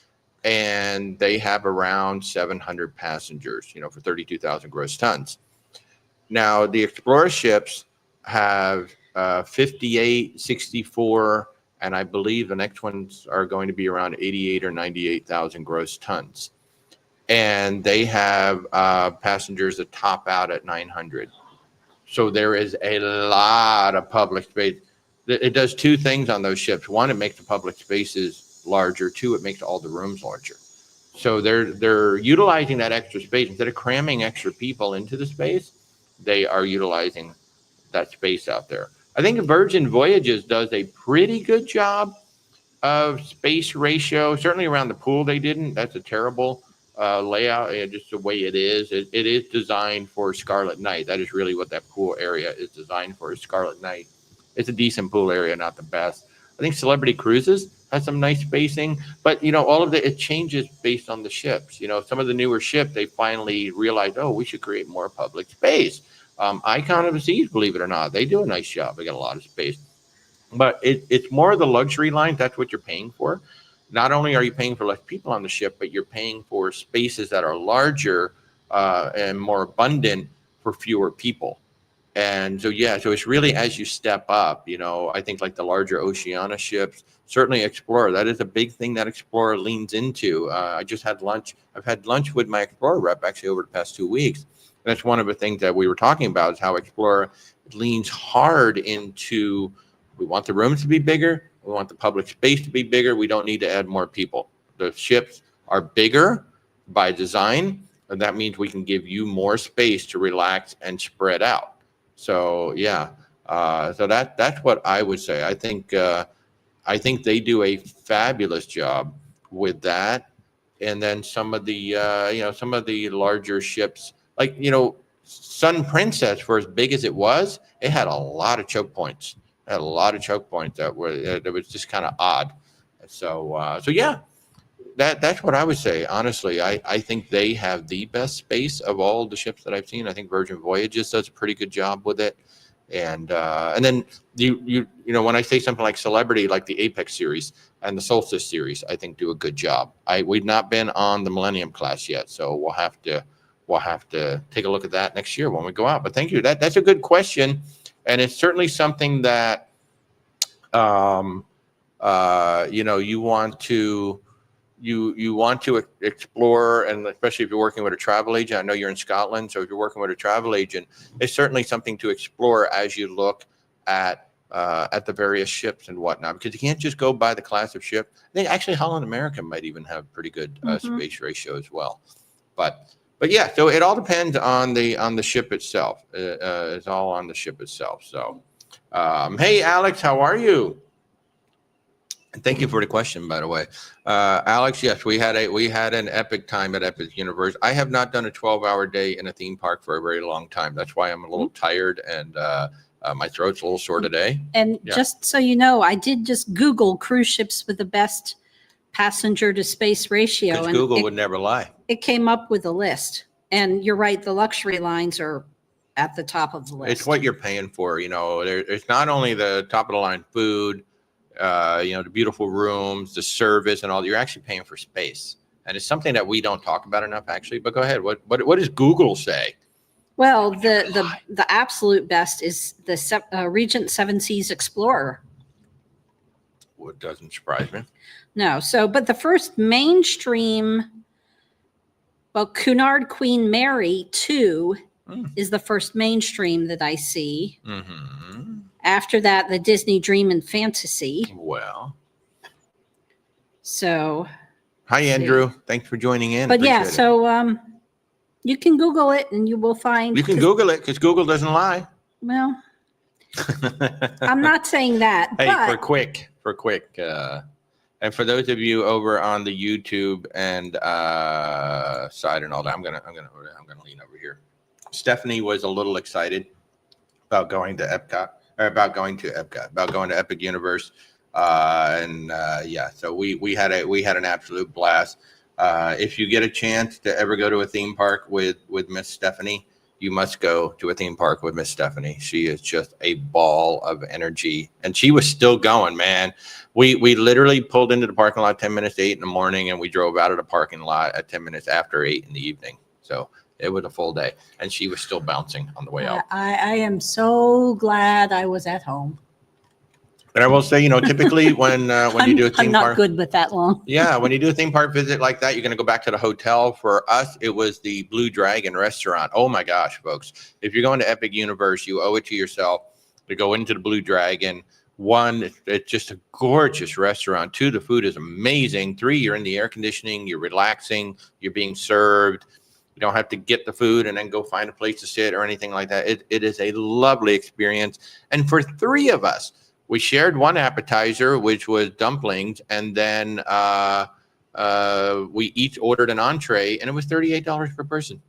and they have around 700 passengers, for 32,000 gross tons. Now, the Explorer ships have 58, 64, and I believe the next ones are going to be around 88 or 98,000 gross tons. And they have passengers that top out at 900. So there is a lot of public space. It does two things on those ships. One, it makes the public spaces larger. Two, it makes all the rooms larger. So they're utilizing that extra space. Instead of cramming extra people into the space, they are utilizing that space out there. I think Virgin Voyages does a pretty good job of space ratio. Certainly around the pool, they didn't. That's a terrible layout, just the way it is. It is designed for Scarlet Knight. That is really what that pool area is designed for, is Scarlet Knight. It's a decent pool area, not the best. I think Celebrity Cruises has some nice spacing, but all of it changes based on the ships. Some of the newer ships, they finally realized, oh, we should create more public space. Icon of the Seas, believe it or not, they do a nice job. They got a lot of space, but it's more of the luxury lines. That's what you're paying for. Not only are you paying for less people on the ship, but you're paying for spaces that are larger and more abundant for fewer people. And so, so it's really as you step up, I think like the larger Oceania ships, certainly Explorer, that is a big thing that Explorer leans into. I just had lunch. I've had lunch with my Explorer rep actually over the past 2 weeks. That's one of the things that we were talking about, is how Explorer leans hard into, we want the rooms to be bigger. We want the public space to be bigger. We don't need to add more people. The ships are bigger by design, and that means we can give you more space to relax and spread out. So so that's what I would say. I think they do a fabulous job with that. And then some of the larger ships, like Sun Princess, for as big as it was, it had a lot of choke points. Had a lot of choke points that was just kind of odd. So that's what I would say. Honestly, I think they have the best space of all the ships that I've seen. I think Virgin Voyages does a pretty good job with it. And then you when I say something like Celebrity, like the Apex series and the Solstice series, I think do a good job. We've not been on the Millennium class yet, so we'll have to take a look at that next year when we go out. But thank you. That's a good question. And it's certainly something that, you want to explore, and especially if you're working with a travel agent. I know you're in Scotland, so if you're working with a travel agent, it's certainly something to explore as you look at the various ships and whatnot, because you can't just go by the class of ship. I think actually Holland America might even have pretty good space ratio as well. But yeah, so it all depends on the ship itself. It's all on the ship itself. So, hey, Alex, how are you? And thank you for the question, by the way, Alex. Yes, we had an epic time at Epic Universe. I have not done a 12-hour day in a theme park for a very long time. That's why I'm a little tired and My throat's a little sore today. And Yeah. just so you know, I did just Google cruise ships with the best passenger to space ratio. Because And Google would never lie. it came up with a list. And you're right, the luxury lines are at the top of the list. It's what you're paying for. It's not only the top of the line food, the beautiful rooms, the service, and all. You're actually paying for space, and it's something that we don't talk about enough, actually. But go ahead. What does Google say? Well, the absolute best is the Regent Seven Seas Explorer. What doesn't surprise me. No, but the first mainstream, Cunard Queen Mary 2 is the first mainstream that I see. Mm-hmm. After that, the Disney Dream and Fantasy. Well. So. Hi, Andrew. Thanks for joining in. But Appreciate it. You can Google it and you will find. You can Google it because Google doesn't lie. Well, I'm not saying that. Hey, but for quick, and for those of you over on the YouTube and side and all that, I'm gonna lean over here. Stephanie was a little excited about going to about going to Epic Universe, so we had an absolute blast. If you get a chance to ever go to a theme park with Miss Stephanie, you must go to a theme park with Miss Stephanie. She is just a ball of energy, and she was still going, man. We literally pulled into the parking lot 10 minutes to 8 in the morning, and we drove out of the parking lot at 10 minutes after 8 in the evening. So it was a full day, and she was still bouncing on the way out. I am so glad I was at home. And I will say, typically when you do a theme I'm not park, good with that long. yeah, when you do a theme park visit like that, you're going to go back to the hotel. For us, it was the Blue Dragon restaurant. Oh my gosh, folks! If you're going to Epic Universe, you owe it to yourself to go into the Blue Dragon. 1, it's just a gorgeous restaurant. 2, the food is amazing. 3, you're in the air conditioning, you're relaxing, you're being served. You don't have to get the food and then go find a place to sit or anything like that. It is a lovely experience. And for 3 of us, we shared one appetizer, which was dumplings, and then we each ordered an entree, and it was $38 per person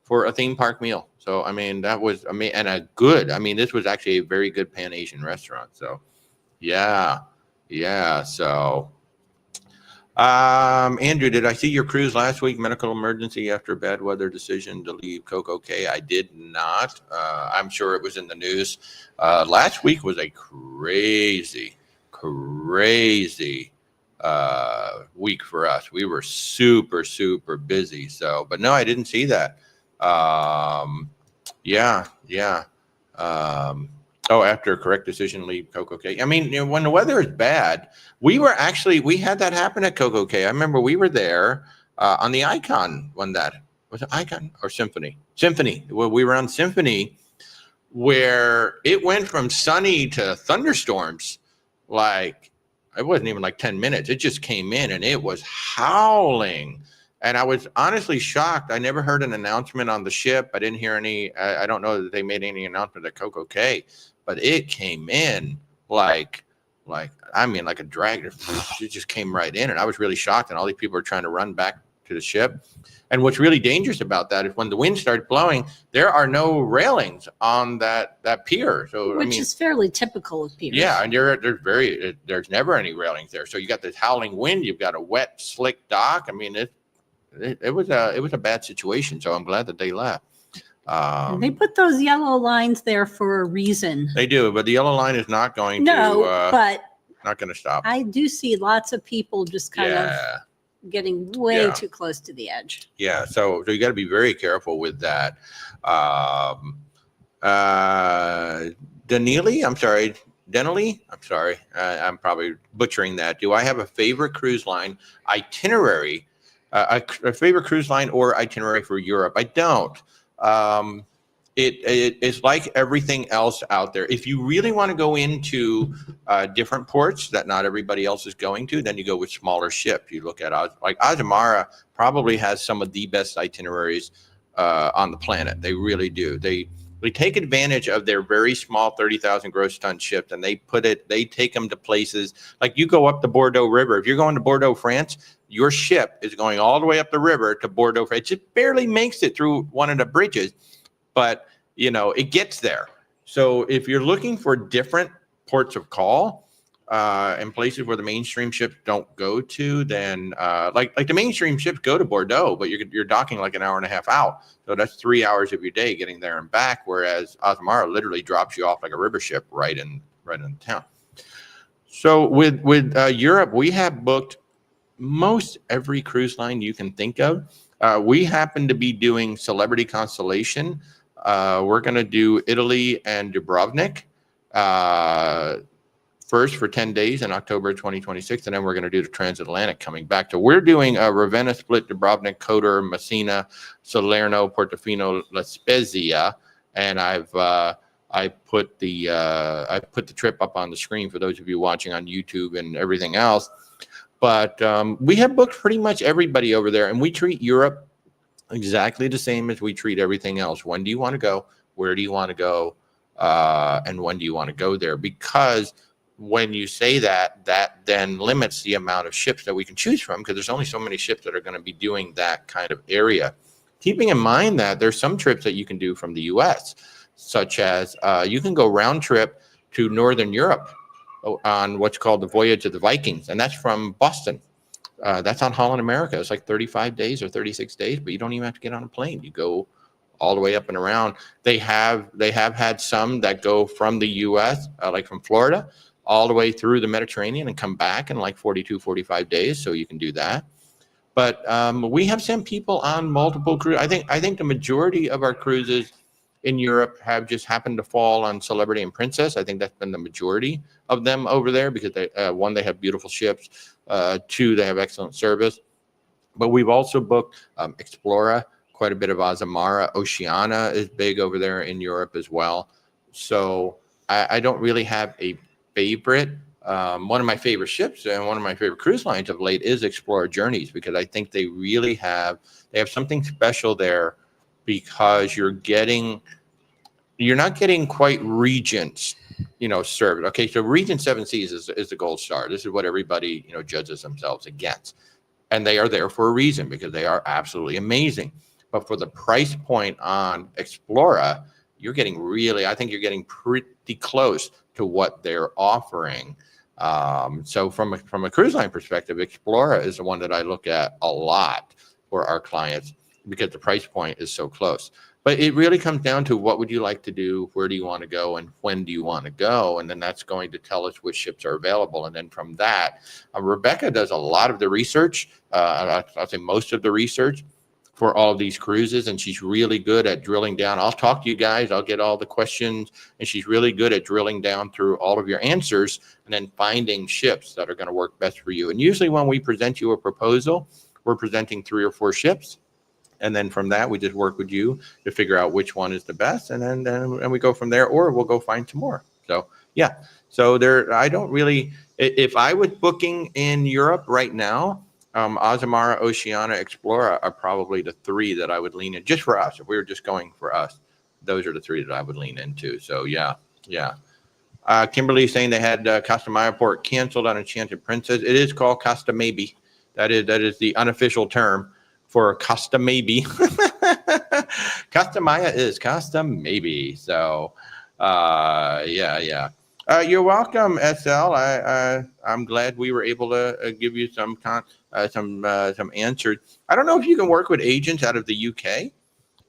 for a theme park meal. So, that was and this was actually a very good Pan Asian restaurant. So, yeah. So, Andrew, did I see your cruise last week? Medical emergency after bad weather decision to leave Coco Cay. I did not. I'm sure it was in the news. Last week was a crazy week for us. We were super, super busy. So, but no, I didn't see that. After a correct decision, leave Coco Cay. When the weather is bad, we had that happen at Coco Cay. I remember we were there on the Icon when that was it Icon or Symphony? Symphony. Well, we were on Symphony where it went from sunny to thunderstorms. Like it wasn't even like 10 minutes. It just came in and it was howling. And I was honestly shocked. I never heard an announcement on the ship. I didn't hear any. I don't know that they made any announcement at Coco Cay, but it came in like a dragon. It just came right in, and I was really shocked. And all these people are trying to run back to the ship. And what's really dangerous about that is when the wind starts blowing, there are no railings on that pier. So which is fairly typical of piers. Yeah, and there's never any railings there. So you got this howling wind. You've got a wet, slick dock. It was a bad situation, so I'm glad that they left. They put those yellow lines there for a reason. They do, but the yellow line is not going but not going to stop. I do see lots of people just kind of getting way too close to the edge. Yeah, so you got to be very careful with that. Denali, I'm sorry, I'm probably butchering that. Do I have a favorite cruise line itinerary? A favorite cruise line or itinerary for Europe? I don't. It is like everything else out there. If you really want to go into different ports that not everybody else is going to, then you go with smaller ships. You look at like Azamara probably has some of the best itineraries on the planet. They really do. They take advantage of their very small 30,000 gross ton ships, and they take them to places like you go up the Bordeaux River. If you're going to Bordeaux, France, your ship is going all the way up the river to Bordeaux, France. It barely makes it through one of the bridges, but it gets there. So if you're looking for different ports of call and places where the mainstream ships don't go to, then like the mainstream ships go to Bordeaux, but you're docking like an hour and a half out. So that's 3 hours of your day getting there and back. Whereas Azamara literally drops you off like a river ship right in town. So with Europe, we have booked most every cruise line you can think of. We happen to be doing Celebrity Constellation. We're going to do Italy and Dubrovnik first for 10 days in October 2026, and then we're going to do the transatlantic coming back. So we're doing Ravenna, Split, Dubrovnik, Kotor, Messina, Salerno, Portofino, La Spezia, and I put the trip up on the screen for those of you watching on YouTube and everything else. But we have booked pretty much everybody over there, and we treat Europe exactly the same as we treat everything else. When do you want to go? Where do you want to go? And when do you want to go there? Because when you say that, that then limits the amount of ships that we can choose from, because there's only so many ships that are going to be doing that kind of area. Keeping in mind that there's some trips that you can do from the U.S., such as you can go round trip to Northern Europe on what's called the Voyage of the Vikings, and that's from Boston. That's on Holland America. It's like 35 days or 36 days, but you don't even have to get on a plane. You go all the way up and around. They have had some that go from the U.S., like from Florida, all the way through the Mediterranean and come back in like 42, 45 days. So you can do that. But we have sent people on multiple cruises. I think the majority of our cruises in Europe have just happened to fall on Celebrity and Princess. I think that's been the majority of them over there because they, one, they have beautiful ships. Two, they have excellent service. But we've also booked Explora, quite a bit of Azamara. Oceania is big over there in Europe as well. So I don't really have a favorite. One of my favorite ships and one of my favorite cruise lines of late is Explora Journeys, because I think they really have something special there, because you're not getting quite Regent, service. Okay, so Regent Seven Seas is the gold star. This is what everybody, judges themselves against. And they are there for a reason, because they are absolutely amazing. But for the price point on Explora, I think you're getting pretty close to what they're offering. So from a cruise line perspective, Explora is the one that I look at a lot for our clients, because the price point is so close. But it really comes down to what would you like to do, where do you want to go, and when do you want to go? And then that's going to tell us which ships are available. And then from that, Rebecca does a lot of the research. I'll say most of the research for all of these cruises, and she's really good at drilling down. I'll talk to you guys, I'll get all the questions, and she's really good at drilling down through all of your answers and then finding ships that are going to work best for you. And usually when we present you a proposal, we're presenting 3 or 4 ships. And then from that, we just work with you to figure out which one is the best. And then we go from there, or we'll go find some more. So, yeah. So I don't really, if I was booking in Europe right now, Azamara, Oceania, Explora are probably the 3 that I would lean in just for us. If we were just going for us, those are the 3 that I would lean into. So, yeah. Kimberly saying they had Costa Maya port canceled on Enchanted Princess. It is called Costa Maybe. That is the unofficial term for Costa Maybe. Costa Maya is Costa Maybe. So, yeah. You're welcome, SL. I'm glad we were able to give you some answers. I don't know if you can work with agents out of the UK.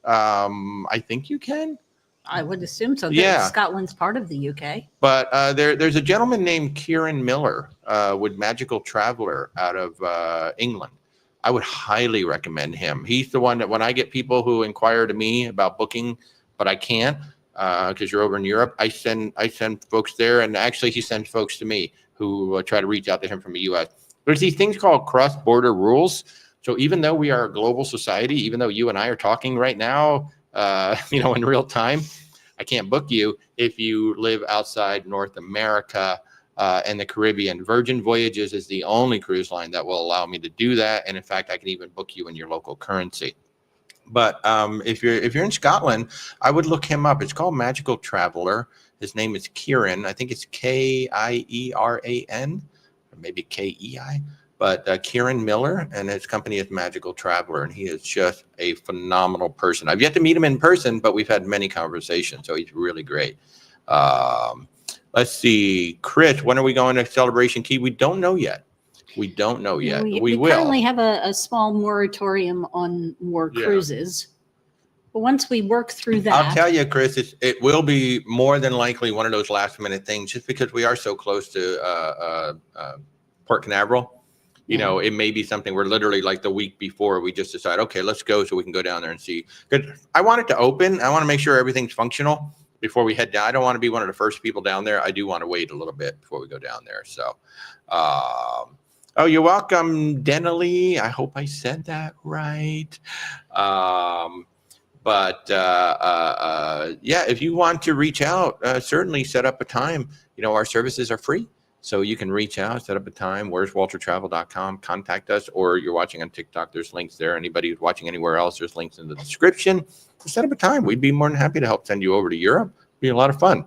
I think you can. I would assume so. Yeah. Scotland's part of the UK. But there's a gentleman named Kieran Miller with Magical Traveler out of England. I would highly recommend him. He's the one that when I get people who inquire to me about booking, but I can't because you're over in Europe, I send folks there, and actually he sends folks to me who try to reach out to him from the U.S. There's these things called cross-border rules. So even though we are a global society, even though you and I are talking right now, in real time, I can't book you if you live outside North America and the Caribbean. Virgin Voyages is the only cruise line that will allow me to do that. And in fact, I can even book you in your local currency. But if you're in Scotland, I would look him up. It's called Magical Traveler. His name is Kieran. I think it's Kieran, or maybe Kei. But Kieran Miller, and his company is Magical Traveler, and he is just a phenomenal person. I've yet to meet him in person, but we've had many conversations, so he's really great. Let's see, Chris, when are we going to Celebration Key? We don't know yet. We don't know yet. We will. currently have a small moratorium on more cruises. But once we work through that. I'll tell you, Chris, it will be more than likely one of those last minute things, just because we are so close to Port Canaveral. You know, it may be something where literally like the week before we just decide, okay, let's go so we can go down there and see. Because I want it to open. I want to make sure everything's functional before we head down. I don't want to be one of the first people down there. I do want to wait a little bit before we go down there. So, oh, you're welcome, Denali. I hope I said that right. Yeah, if you want to reach out, certainly set up a time. You know, our services are free. So you can reach out, set up a time. Where's WalterTravel.com? Contact us, or you're watching on TikTok. There's links there. Anybody who's watching anywhere else, there's links in the description. Set up a time. We'd be more than happy to help send you over to Europe. It'd be a lot of fun.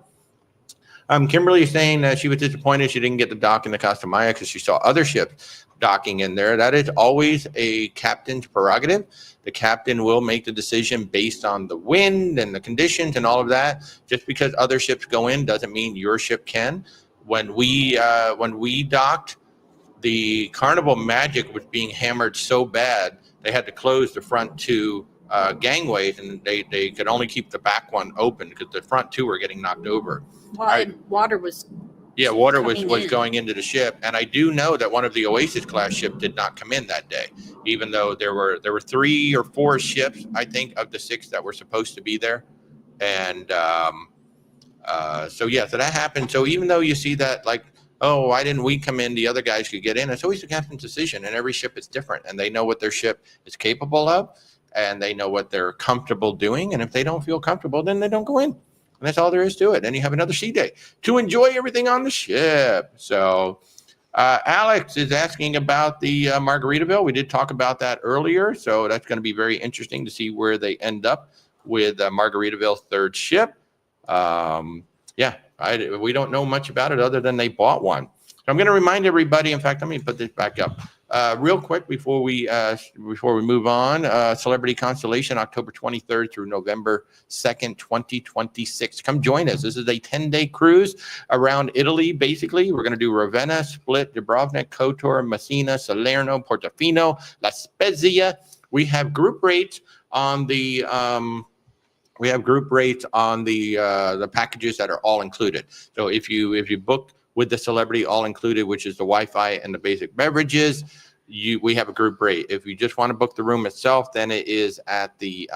Kimberly is saying that she was disappointed she didn't get the dock in the Costa Maya because she saw other ships docking in there. That is always a captain's prerogative. The captain will make the decision based on the wind and the conditions and all of that. Just because other ships go in doesn't mean your ship can. When we docked, the Carnival Magic was being hammered so bad they had to close the front two gangways, and they could only keep the back one open because the front two were getting knocked over. Well, water was going into the ship, and I do know that one of the Oasis class ships did not come in that day, even though there were 3 or 4 ships, I think, of the 6 that were supposed to be there, and so that happened. So even though you see that, like, oh, why didn't we come in? The other guys could get in. It's always the captain's decision, and every ship is different, and they know what their ship is capable of, and they know what they're comfortable doing, and if they don't feel comfortable, then they don't go in. And that's all there is to it. Then you have another sea day to enjoy everything on the ship. So Alex is asking about the Margaritaville. We did talk about that earlier. So that's going to be very interesting to see where they end up with Margaritaville's third ship. We don't know much about it other than they bought one. So I'm going to remind everybody. In fact, let me put this back up real quick before we move on. Celebrity Constellation, October 23rd through November 2nd, 2026. Come join us. This is a 10-day cruise around Italy. Basically, we're going to do Ravenna, Split, Dubrovnik, Kotor, Messina, Salerno, Portofino, La Spezia. We have group rates on the. We have group rates on the packages that are all included. So if you book with the Celebrity all included, which is the Wi-Fi and the basic beverages, we have a group rate. If you just want to book the room itself, then it is at the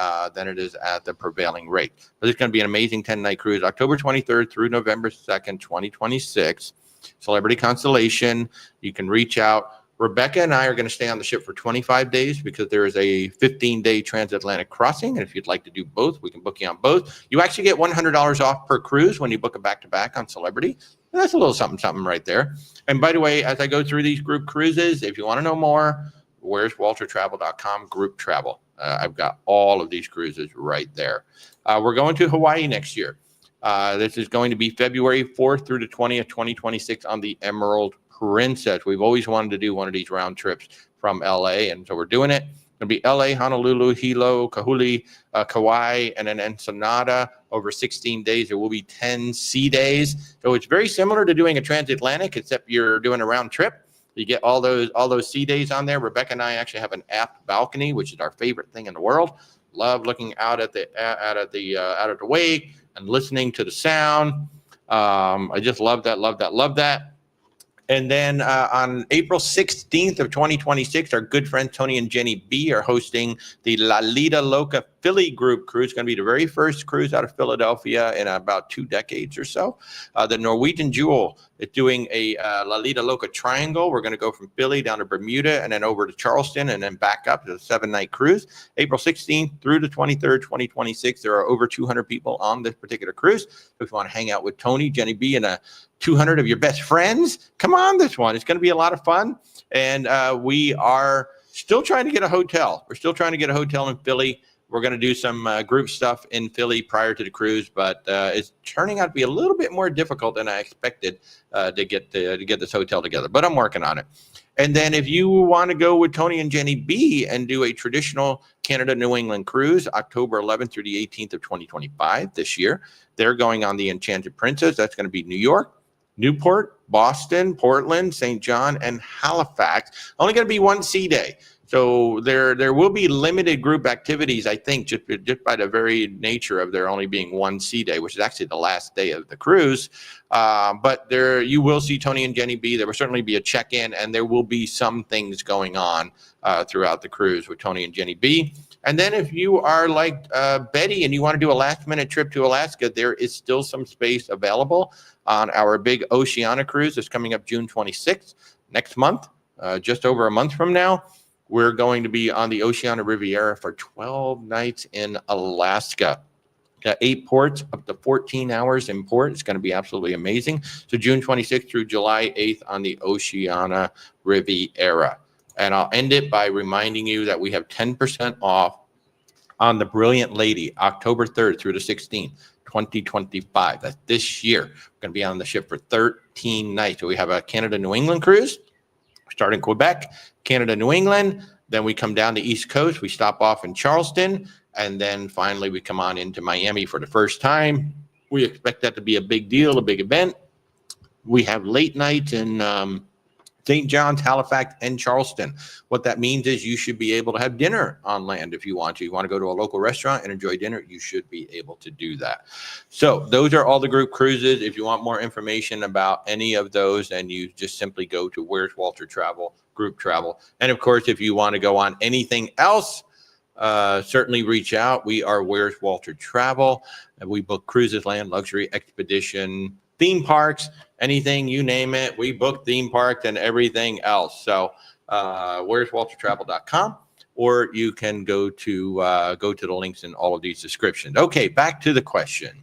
prevailing rate. But it's going to be an amazing 10-night cruise, October 23rd through November 2nd, 2026. Celebrity Constellation. You can reach out. Rebecca and I are going to stay on the ship for 25 days because there is a 15-day transatlantic crossing. And if you'd like to do both, we can book you on both. You actually get $100 off per cruise when you book a back-to-back on Celebrity. And that's a little something right there. And by the way, as I go through these group cruises, if you want to know more, where's WalterTravel.com group travel. I've got all of these cruises right there. We're going to Hawaii next year. This is going to be February 4th through the 20th, 2026 on the Emerald Princess. We've always wanted to do one of these round trips from LA, and so we're doing it. It'll be LA, Honolulu, Hilo, Kahului, Kauai, and then Ensenada over 16 days. There will be 10 sea days. So it's very similar to doing a transatlantic, except you're doing a round trip. You get all those sea days on there. Rebecca and I actually have an aft balcony, which is our favorite thing in the world. Love looking out at the wake and listening to the sound. I just love that. And then on April 16th of 2026, our good friends Tony and Jenny B are hosting the La Lida Loca Philly group cruise. It's going to be the very first cruise out of Philadelphia in about 2 decades or so. The Norwegian Jewel is doing a La Lida Loca triangle. We're going to go from Philly down to Bermuda and then over to Charleston and then back up to a 7-night cruise. April 16th through the 23rd, 2026. There are over 200 people on this particular cruise. So if you want to hang out with Tony, Jenny B, and 200 of your best friends, come on this one. It's going to be a lot of fun. And we are still trying to get a hotel. We're still trying to get a hotel in Philly. We're going to do some group stuff in Philly prior to the cruise, but it's turning out to be a little bit more difficult than I expected to get this hotel together. But I'm working on it. And then if you want to go with Tony and Jenny B and do a traditional Canada New England cruise, October 11th through the 18th of 2025 this year, they're going on the Enchanted Princess. That's going to be New York, Newport, Boston, Portland, St. John, and Halifax. Only going to be one sea day. So there will be limited group activities, I think, just by the very nature of there only being one sea day, which is actually the last day of the cruise. But there you will see Tony and Jenny B. There will certainly be a check-in, and there will be some things going on throughout the cruise with Tony and Jenny B. And then if you are like Betty and you want to do a last-minute trip to Alaska, there is still some space available on our big Oceania cruise that's coming up June 26th next month, just over a month from now. We're going to be on the Oceania Riviera for 12 nights in Alaska. Got 8 ports, up to 14 hours in port. It's going to be absolutely amazing. So June 26th through July 8th on the Oceania Riviera. And I'll end it by reminding you that we have 10% off on the Brilliant Lady, October 3rd through the 16th, 2025. That's this year. We're going to be on the ship for 13 nights. So we have a Canada New England cruise. Start in Quebec, Canada, New England. Then we come down the East Coast. We stop off in Charleston. And then finally, we come on into Miami for the first time. We expect that to be a big deal, a big event. We have late nights in St. John's, Halifax, and Charleston. What that means is you should be able to have dinner on land if you want to. You want to go to a local restaurant and enjoy dinner, you should be able to do that. So those are all the group cruises. If you want more information about any of those, then you just simply go to Where's Walter Travel, Group Travel. And of course, if you want to go on anything else, certainly reach out. We are Where's Walter Travel, and we book cruises, land, luxury, expedition, theme parks, anything, you name it. We book theme parks and everything else. So where's waltertravel.com, or you can go to the links in all of these descriptions. Okay, back to the question.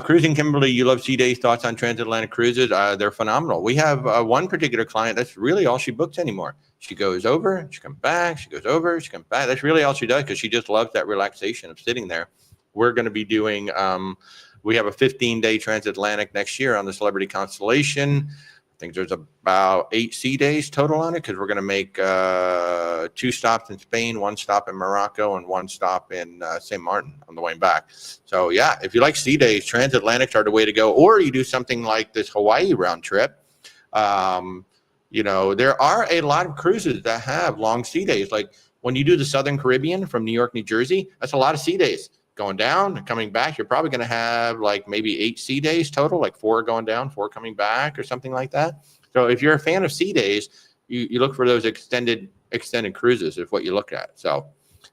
Cruising Kimberly, you love sea days. Thoughts on transatlantic cruises? They're phenomenal. We have one particular client, that's really all she books anymore. She goes over, she comes back, she goes over, she comes back. That's really all she does because she just loves that relaxation of sitting there. We're going to be doing we have a 15-day transatlantic next year on the Celebrity Constellation. I think there's about 8 sea days total on it because we're going to make 2 stops in Spain, 1 stop in Morocco, and 1 stop in St. Martin on the way back. So, yeah, if you like sea days, transatlantics are the way to go. Or you do something like this Hawaii round trip. You know, there are a lot of cruises that have long sea days. Like when you do the Southern Caribbean from New York, New Jersey, that's a lot of sea days. Going down and coming back, you're probably going to have like maybe 8 sea days total, like 4 going down, 4 coming back, or something like that. So if you're a fan of sea days, you look for those extended cruises is what you look at. So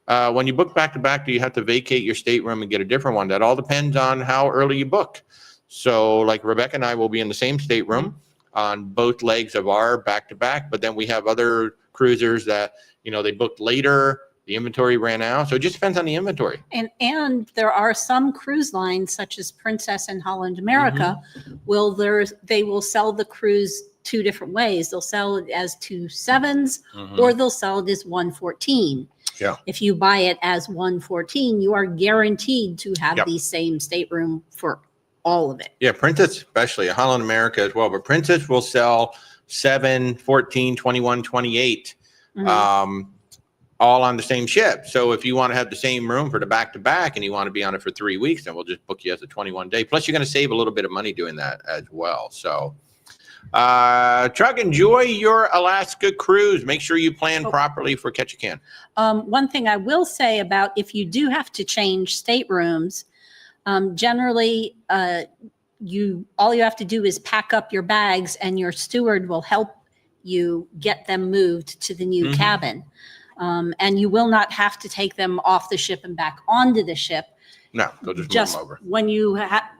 when you book back to back, do you have to vacate your stateroom and get a different one? That all depends on how early you book. So like Rebecca and I will be in the same stateroom on both legs of our back to back, but then we have other cruisers that, you know, they booked later. The inventory ran out. So it just depends on the inventory. And there are some cruise lines, such as Princess and Holland America, they will sell the cruise 2 different ways. They'll sell it as 2 7s, or they'll sell it as 114. Yeah. If you buy it as 114, you are guaranteed to have the same stateroom for all of it. Yeah, Princess especially, Holland America as well. But Princess will sell 7, 14, 21, 28. All on the same ship. So if you want to have the same room for the back-to-back and you want to be on it for 3 weeks, then we'll just book you as a 21-day. Plus, you're going to save a little bit of money doing that as well. So, Truck, enjoy your Alaska cruise. Make sure you plan properly for Ketchikan. One thing I will say about if you do have to change staterooms, generally, all you have to do is pack up your bags and your steward will help you get them moved to the new cabin. And you will not have to take them off the ship and back onto the ship. No, they'll just move them over. When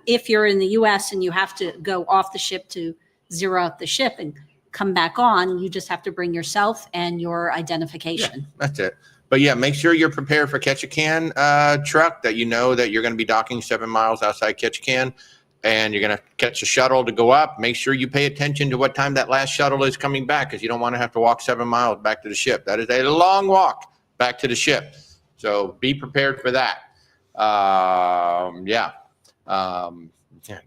if you're in the U.S. and you have to go off the ship to zero out the ship and come back on, you just have to bring yourself and your identification. Yeah, that's it. But yeah, make sure you're prepared for Ketchikan, Truck, that you know that you're going to be docking 7 miles outside Ketchikan. And you're going to catch a shuttle to go up. Make sure you pay attention to what time that last shuttle is coming back because you don't want to have to walk 7 miles back to the ship. That is a long walk back to the ship. So be prepared for that.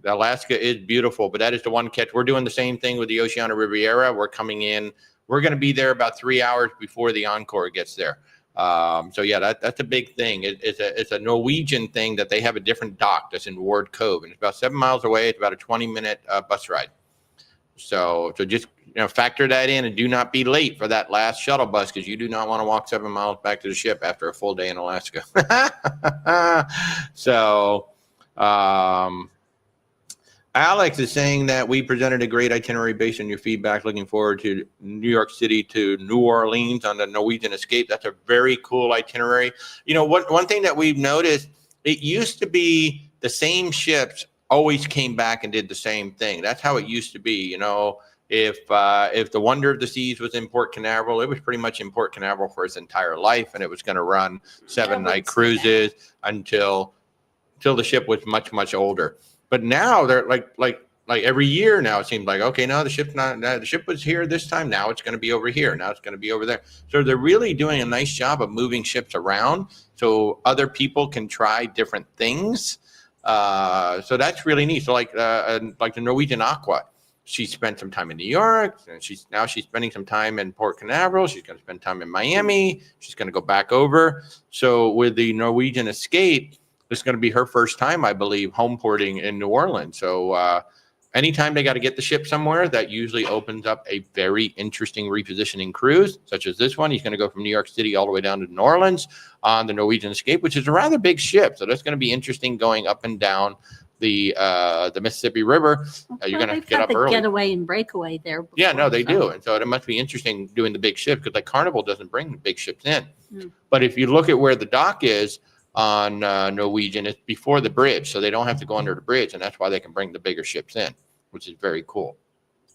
Alaska is beautiful, but that is the one catch. We're doing the same thing with the Oceana Riviera. We're coming in. We're going to be there about 3 hours before the Encore gets there. That's a big thing. It's a Norwegian thing that they have a different dock that's in Ward Cove, and it's about 7 miles away. It's about a 20-minute bus ride. So just factor that in, and do not be late for that last shuttle bus, because you do not want to walk 7 miles back to the ship after a full day in Alaska. Alex is saying that we presented a great itinerary based on your feedback. Looking forward to New York City to New Orleans on the Norwegian Escape. That's a very cool itinerary. One thing that we've noticed, it used to be the same ships always came back and did the same thing. That's how it used to be. If the Wonder of the Seas was in Port Canaveral, it was pretty much in Port Canaveral for its entire life, and it was going to run 7-night cruises until the ship was much, much older. But now they're like every year now, it seems like, okay, no, the ship was here this time. Now it's going to be over here. Now it's going to be over there. So they're really doing a nice job of moving ships around so other people can try different things. So that's really neat. So like the Norwegian Aqua, she spent some time in New York, and she's spending some time in Port Canaveral. She's going to spend time in Miami. She's going to go back over. So with the Norwegian Escape, it's going to be her first time, I believe, home porting in New Orleans. So anytime they got to get the ship somewhere, that usually opens up a very interesting repositioning cruise, such as this one. He's going to go from New York City all the way down to New Orleans on the Norwegian Escape, which is a rather big ship. So that's going to be interesting going up and down the Mississippi River. You're going to get up early. Getaway and breakaway there. Yeah, no, they do. And so it must be interesting doing the big ship, because like Carnival doesn't bring the big ships in. But if you look at where the dock is on Norwegian, it's before the bridge, so they don't have to go under the bridge, and that's why they can bring the bigger ships in, which is very cool.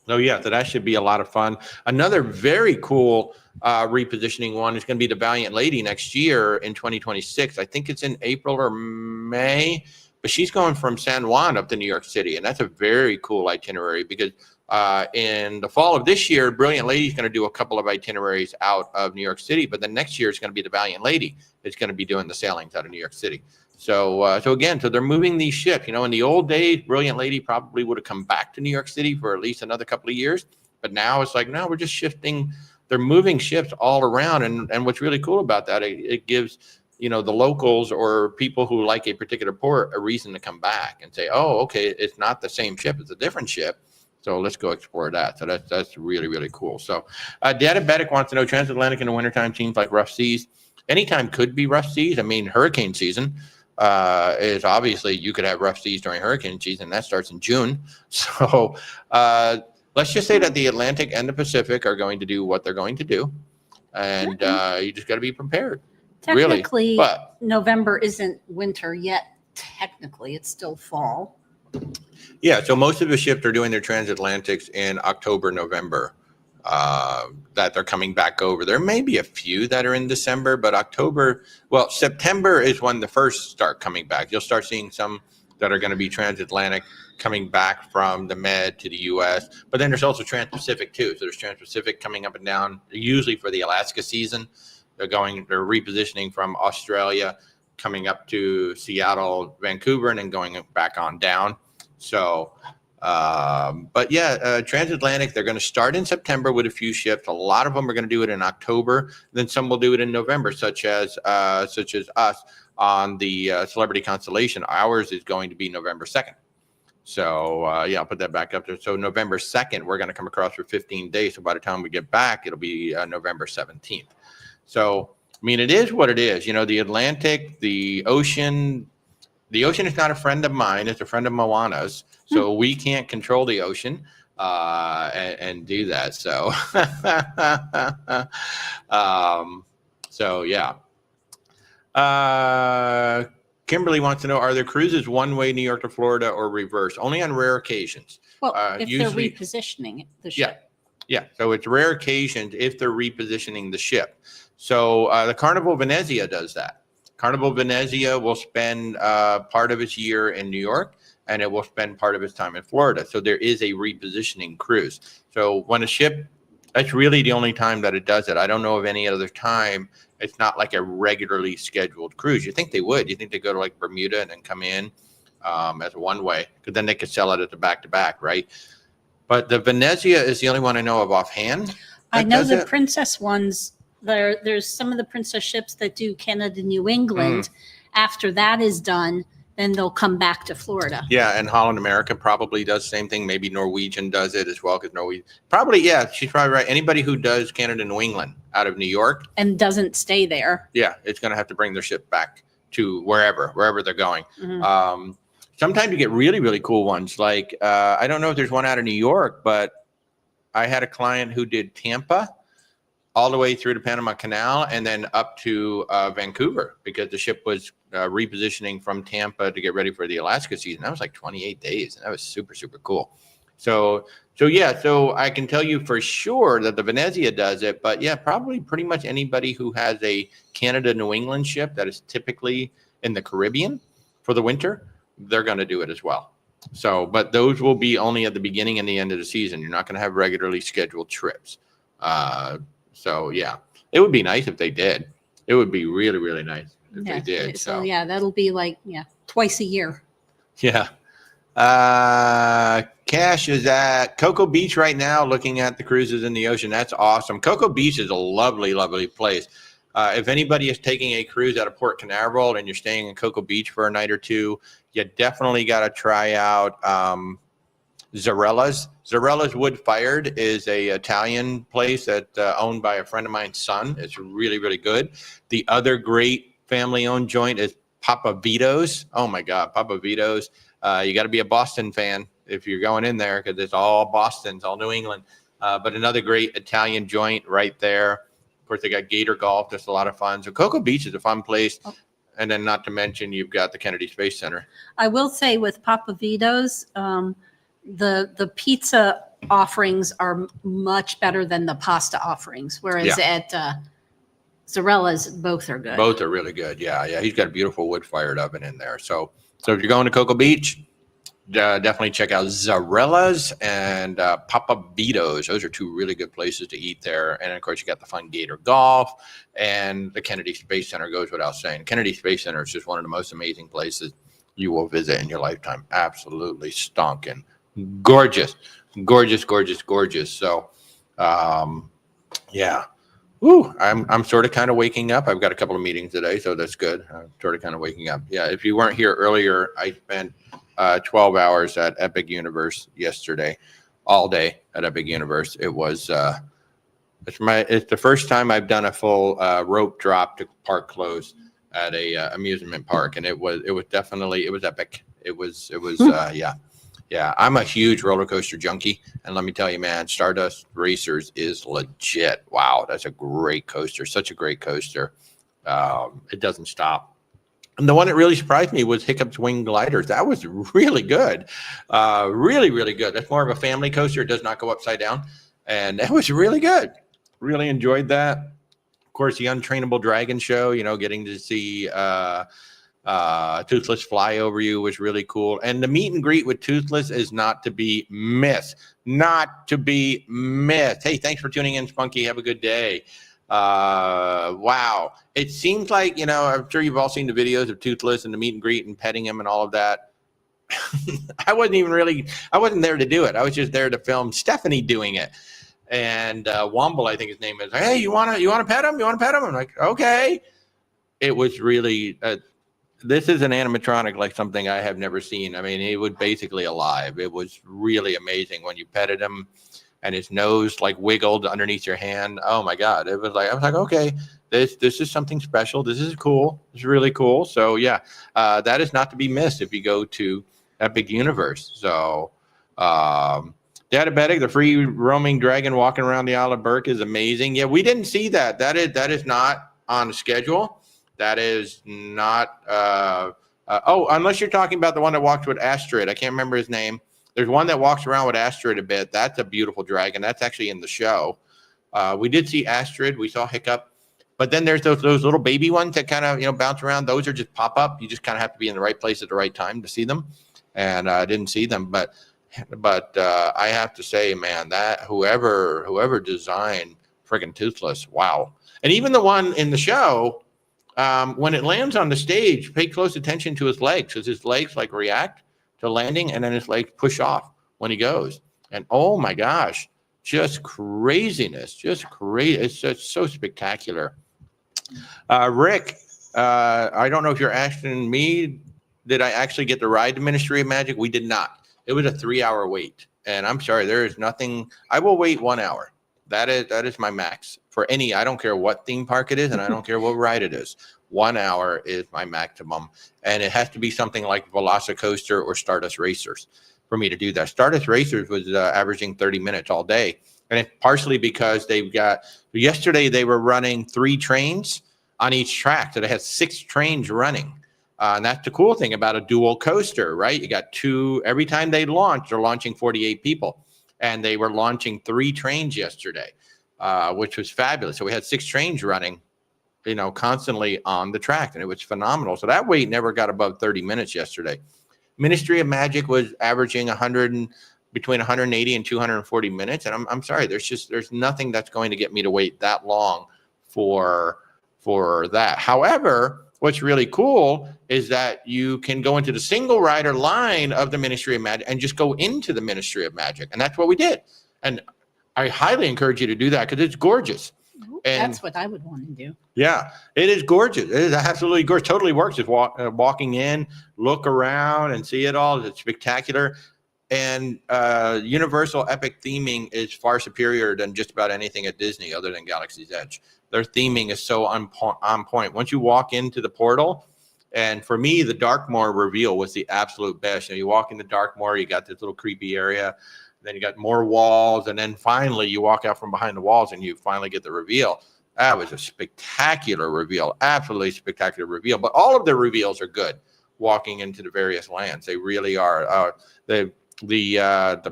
So that should be a lot of fun. Another very cool repositioning one is going to be the Valiant Lady next year in 2026. I think it's in April or May, but she's going from San Juan up to New York City, and that's a very cool itinerary, because in the fall of this year, Brilliant Lady is going to do a couple of itineraries out of New York City, but then next year it's going to be the Valiant Lady. It's going to be doing the sailings out of New York City. So they're moving these ships. In the old days, Brilliant Lady probably would have come back to New York City for at least another couple of years. But now it's like, no, we're just shifting. They're moving ships all around. And what's really cool about that, it gives, the locals or people who like a particular port a reason to come back and say, oh, okay, it's not the same ship. It's a different ship. So let's go explore that. So that's really, really cool. So Diabetic wants to know, transatlantic in the wintertime seems like rough seas. Anytime could be rough seas. I mean, hurricane season is obviously, you could have rough seas during hurricane season. That starts in June. So let's just say that the Atlantic and the Pacific are going to do what they're going to do. And you just got to be prepared. Technically, really. But November isn't winter yet. Technically, it's still fall. Yeah, so most of the ships are doing their transatlantics in October, November. That they're coming back over. There may be a few that are in December, but September is when the first start coming back. You'll start seeing some that are going to be transatlantic coming back from the Med to the U.S., but then there's also Trans-Pacific too. So there's Trans-Pacific coming up and down, usually for the Alaska season. They're repositioning from Australia, coming up to Seattle, Vancouver, and then going back on down. So transatlantic, they're going to start in September with a few ships. A lot of them are going to do it in October. Then some will do it in November, such as us on the Celebrity Constellation. Ours is going to be November 2nd. So I'll put that back up there. So November 2nd, we're going to come across for 15 days. So by the time we get back, it'll be November 17th. So, I mean, it is what it is. The Atlantic, the ocean is not a friend of mine. It's a friend of Moana's. So we can't control the ocean and do that. So, Kimberly wants to know, are there cruises one way New York to Florida or reverse? Only on rare occasions. Well, if usually, they're repositioning the ship. Yeah. So it's rare occasions if they're repositioning the ship. So the Carnival Venezia does that. Carnival Venezia will spend part of its year in New York, and it will spend part of its time in Florida. So there is a repositioning cruise. So when a ship That's really the only time that it does it. I don't know of any other time. It's not like a regularly scheduled cruise. You think they would. You think they go to like Bermuda and then come in as a one-way, because then they could sell it at the back-to-back, right? But the Venezia is the only one I know of offhand. I know the Princess ones. There's some of the Princess ships that do Canada, New England. After that is done, then they'll come back to Florida. Yeah, and Holland America probably does the same thing. Maybe Norwegian does it as well, because Norwegian probably, yeah, she's probably right. Anybody who does Canada, New England out of New York and doesn't stay there, yeah, it's going to have to bring their ship back to wherever they're going. Sometimes you get really, really cool ones. Like I don't know if there's one out of New York, but I had a client who did Tampa all the way through the Panama Canal and then up to Vancouver, because the ship was repositioning from Tampa to get ready for the Alaska season. That was like 28 days. And that was super, super cool. So yeah, so I can tell you for sure that the Venezia does it, but yeah, probably pretty much anybody who has a Canada, New England ship that is typically in the Caribbean for the winter, they're going to do it as well. So, but those will be only at the beginning and the end of the season. You're not going to have regularly scheduled trips. So yeah, it would be nice if they did. It would be really, really nice if they did. So yeah, that'll be like, twice a year. Yeah. Cash is at Cocoa Beach right now, looking at the cruises in the ocean. That's awesome. Cocoa Beach is a lovely, lovely place. If anybody is taking a cruise out of Port Canaveral and you're staying in Cocoa Beach for a night or two, you definitely got to try out Zarella's. Zarella's Wood Fired is a Italian place that owned by a friend of mine's son. It's really, really good. The other great family-owned joint is Papa Vito's. Oh my God, Papa Vito's. You got to be a Boston fan if you're going in there, because it's all Boston, it's all New England. But another great Italian joint right there. Of course, they got Gator Golf. That's a lot of fun. So Cocoa Beach is a fun place. Oh. And then not to mention, you've got the Kennedy Space Center. I will say with Papa Vito's, the pizza offerings are much better than the pasta offerings, whereas at Zarella's, both are good. Both are really good. Yeah. He's got a beautiful wood-fired oven in there. So if you're going to Cocoa Beach, definitely check out Zarella's and Papa Vito's. Those are two really good places to eat there. And of course, you got the fun Gator Golf, and the Kennedy Space Center goes without saying. Kennedy Space Center is just one of the most amazing places you will visit in your lifetime. Absolutely stonking gorgeous. So, yeah. Woo, I'm sort of kind of waking up. I've got a couple of meetings today, so that's good. I'm sort of kind of waking up. Yeah, if you weren't here earlier, I spent 12 hours at Epic Universe yesterday, all day at Epic Universe. It was it's the first time I've done a full rope drop to park close at a amusement park, and it was definitely epic. It was yeah. I'm a huge roller coaster junkie, and let me tell you, man, Stardust Racers is legit. Wow, that's a great coaster. Such a great coaster. It doesn't stop. And the one that really surprised me was Hiccup's Wing Gliders. That was really good. Really, really good. That's more of a family coaster. It does not go upside down. And that was really good. Really enjoyed that. Of course, the Untrainable Dragon show, getting to see Toothless fly over you was really cool. And the meet and greet with Toothless is not to be missed. Not to be missed. Hey, thanks for tuning in, Spunky. Have a good day. Wow. It seems like, I'm sure you've all seen the videos of Toothless and the meet and greet and petting him and all of that. I wasn't there to do it. I was just there to film Stephanie doing it. And Womble, I think his name is, hey, you want to pet him? You want to pet him? I'm like, okay. It was really, this is an animatronic like something I have never seen. I mean, he was basically alive. It was really amazing when you petted him and his nose like wiggled underneath your hand. Oh my God. I was like, okay, this is something special. This is cool. It's really cool. So yeah, that is not to be missed if you go to Epic Universe. So, Diabetic, the free roaming dragon walking around the Isle of Burke is amazing. Yeah, we didn't see that. That is not on the schedule. That is not. Unless you're talking about the one that walks with Astrid. I can't remember his name. There's one that walks around with Astrid a bit. That's a beautiful dragon. That's actually in the show. We did see Astrid. We saw Hiccup. But then there's those little baby ones that kind of bounce around. Those are just pop up. You just kind of have to be in the right place at the right time to see them. And I didn't see them, but But I have to say, man, that whoever designed friggin' Toothless, wow. And even the one in the show, when it lands on the stage, pay close attention to his legs, because his legs like react to landing, and then his legs push off when he goes. And oh my gosh, just craziness, just crazy. It's just so spectacular. Rick, I don't know if you're asking me, did I actually get to ride the Ministry of Magic? We did not. It was a 3-hour wait. And I'm sorry, there is nothing. I will wait 1 hour. That is my max for any. I don't care what theme park it is, and I don't care what ride it is. 1 hour is my maximum, and it has to be something like Velocicoaster or Stardust Racers for me to do that. Stardust Racers was averaging 30 minutes all day, and it's partially because they've got. Yesterday they were running 3 trains on each track, so they had 6 trains running. And that's the cool thing about a dual coaster, right? You got 2 every time they launch. They're launching 48 people. And they were launching 3 trains yesterday, which was fabulous. So we had 6 trains running, constantly on the track, and it was phenomenal. So that wait never got above 30 minutes yesterday. Ministry of Magic was averaging between 180 and 240 minutes. And I'm sorry, there's nothing that's going to get me to wait that long for that. However, what's really cool is that you can go into the single rider line of the Ministry of Magic and just go into the Ministry of Magic. And that's what we did. And I highly encourage you to do that because it's gorgeous. And that's what I would want to do. Yeah, it is gorgeous. It is absolutely gorgeous. Totally works. Just walking in, look around and see it all. It's spectacular. And Universal Epic theming is far superior than just about anything at Disney other than Galaxy's Edge. Their theming is so on point. Once you walk into the portal, and for me, the Darkmoor reveal was the absolute best. You walk into Darkmoor, you got this little creepy area, then you got more walls, and then finally you walk out from behind the walls and you finally get the reveal. That was a spectacular reveal, absolutely spectacular reveal. But all of the reveals are good walking into the various lands. They really are. The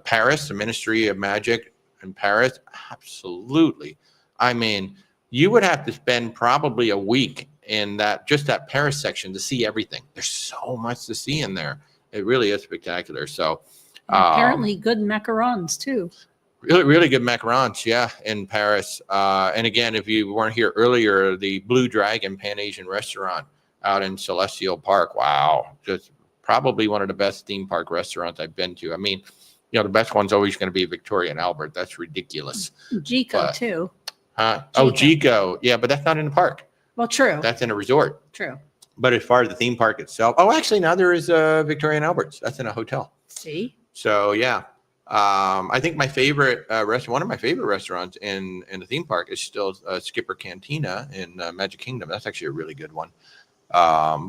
Paris, the Ministry of Magic in Paris, absolutely. I mean, you would have to spend probably a week in that Paris section to see everything. There's so much to see in there. It really is spectacular. So apparently good macarons too. Really, really good macarons, yeah, in Paris. And again, if you weren't here earlier, the Blue Dragon Pan-Asian restaurant out in Celestial Park. Wow, just probably one of the best theme park restaurants I've been to. I mean, the best one's always going to be Victoria and Albert. That's ridiculous. Gico too. Gico. Yeah, but that's not in the park. Well, true. That's in a resort. True. But as far as the theme park itself, actually now there is Victoria and Albert's. That's in a hotel. See? So yeah, I think my favorite one of my favorite restaurants in the theme park is still Skipper Cantina in Magic Kingdom. That's actually a really good one.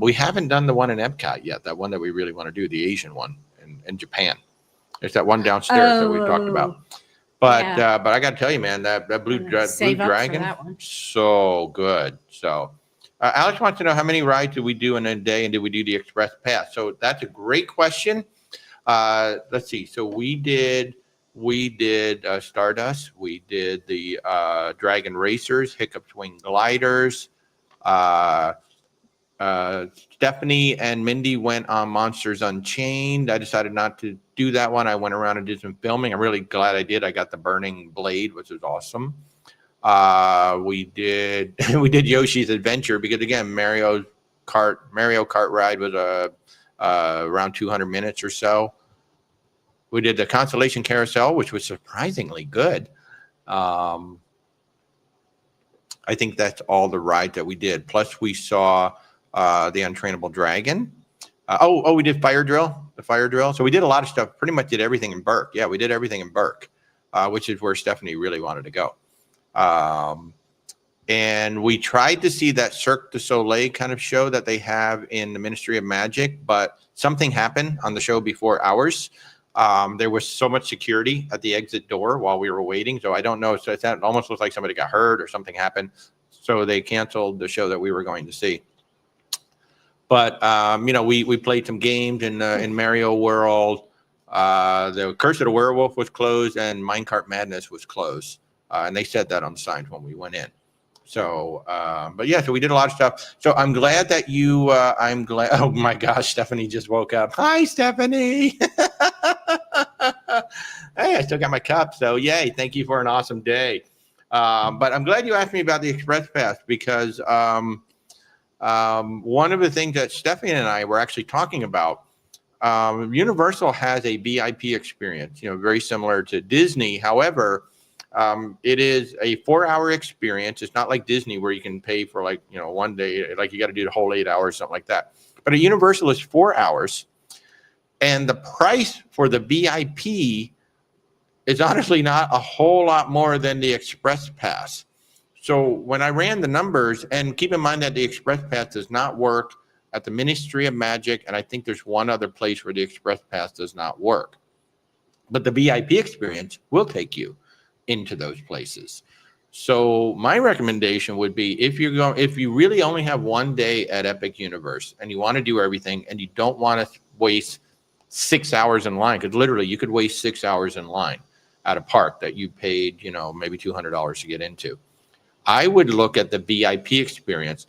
We haven't done the one in Epcot yet. That one that we really want to do, the Asian one in Japan. There's that one downstairs that we talked about. But I got to tell you, man, that Blue Dragon, so good. So Alex wants to know how many rides did we do in a day, and did we do the Express Pass? So that's a great question. Let's see. So we did Stardust. We did the Dragon Racers, Hiccup Swing Gliders. Stephanie and Mindy went on Monsters Unchained. I decided not to do that one. I went around and did some filming. I'm really glad I did. I got the Burning Blade, which was awesome. We did Yoshi's Adventure because again, Mario Kart ride was around 200 minutes or so. We did the Constellation Carousel, which was surprisingly good. I think that's all the rides that we did. Plus we saw the Untrainable Dragon. We did the fire drill. So we did a lot of stuff. Pretty much did everything in Burke. Yeah, we did everything in Burke, which is where Stephanie really wanted to go. And we tried to see that Cirque du Soleil kind of show that they have in the Ministry of Magic, but something happened on the show before ours. There was so much security at the exit door while we were waiting. So I don't know. So it almost looks like somebody got hurt or something happened. So they canceled the show that we were going to see. But, we played some games in Mario World. The Curse of the Werewolf was closed and Minecart Madness was closed. And they said that on the signs when we went in. So, so we did a lot of stuff. So I'm glad that oh my gosh, Stephanie just woke up. Hi, Stephanie. Hey, I still got my cup. So yay. Thank you for an awesome day. But I'm glad you asked me about the Express Pass because one of the things that Stephanie and I were actually talking about, Universal has a VIP experience, very similar to Disney. However, it is a 4-hour experience. It's not like Disney where you can pay for one day, like you got to do the whole 8 hours, something like that. But at Universal is 4 hours. And the price for the VIP is honestly not a whole lot more than the Express Pass. So when I ran the numbers, and keep in mind that the Express Pass does not work at the Ministry of Magic, and I think there's one other place where the Express Pass does not work. But the VIP experience will take you into those places. So my recommendation would be if you really only have one day at Epic Universe and you want to do everything and you don't want to waste 6 hours in line, because literally you could waste 6 hours in line at a park that you paid, maybe $200 to get into. I would look at the VIP experience.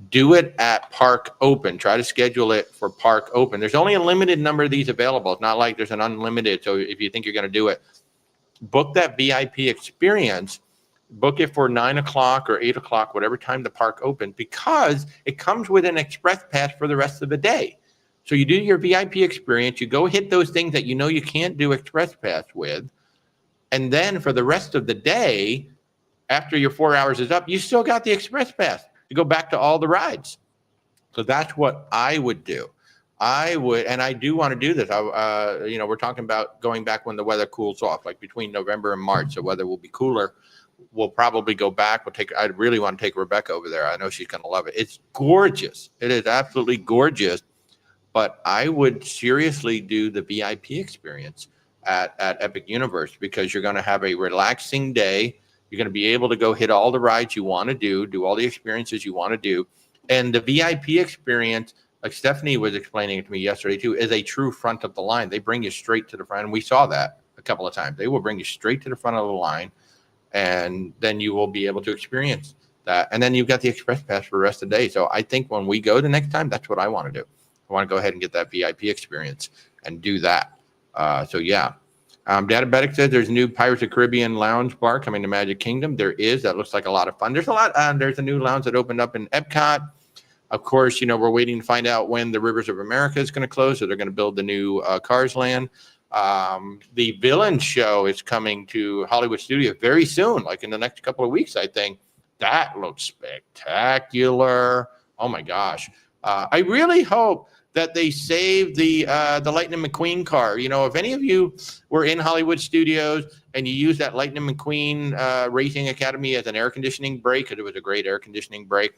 Do it at Park Open. Try to schedule it for Park Open. There's only a limited number of these available. It's not like there's an unlimited. So if you think you're going to do it, book that VIP experience. Book it for 9 o'clock or 8 o'clock, whatever time the park opens, because it comes with an Express Pass for the rest of the day. So you do your VIP experience. You go hit those things that you can't do Express Pass with. And then for the rest of the day, after your 4 hours is up, you still got the Express Pass to go back to all the rides. So that's what I would do. And I do want to do this. We're talking about going back when the weather cools off, like between November and March. The weather will be cooler. We'll probably go back. I really want to take Rebecca over there. I know she's going to love it. It's gorgeous. It is absolutely gorgeous. But I would seriously do the VIP experience at Epic Universe, because you're going to have a relaxing day. You're going to be able to go hit all the rides you want to do all the experiences you want to do. And the VIP experience, like Stephanie was explaining it to me yesterday too, is a true front of the line. They bring you straight to the front. And we saw that a couple of times. They will bring you straight to the front of the line, and then you will be able to experience that. And then you've got the Express Pass for the rest of the day. So I think when we go the next time, that's what I want to do. I want to go ahead and get that VIP experience and do that. Diabetic says there's a new Pirates of the Caribbean lounge bar coming to Magic Kingdom. There is. That looks like a lot of fun. There's a new lounge that opened up in Epcot. Of course, we're waiting to find out when the Rivers of America is going to close. So they're going to build the new Cars Land. The Villain show is coming to Hollywood Studios very soon, like in the next couple of weeks, I think. That looks spectacular. Oh my gosh. I really hope that they save the Lightning McQueen car. If any of you were in Hollywood Studios and you used that Lightning McQueen Racing Academy as an air conditioning break, because it was a great air conditioning break,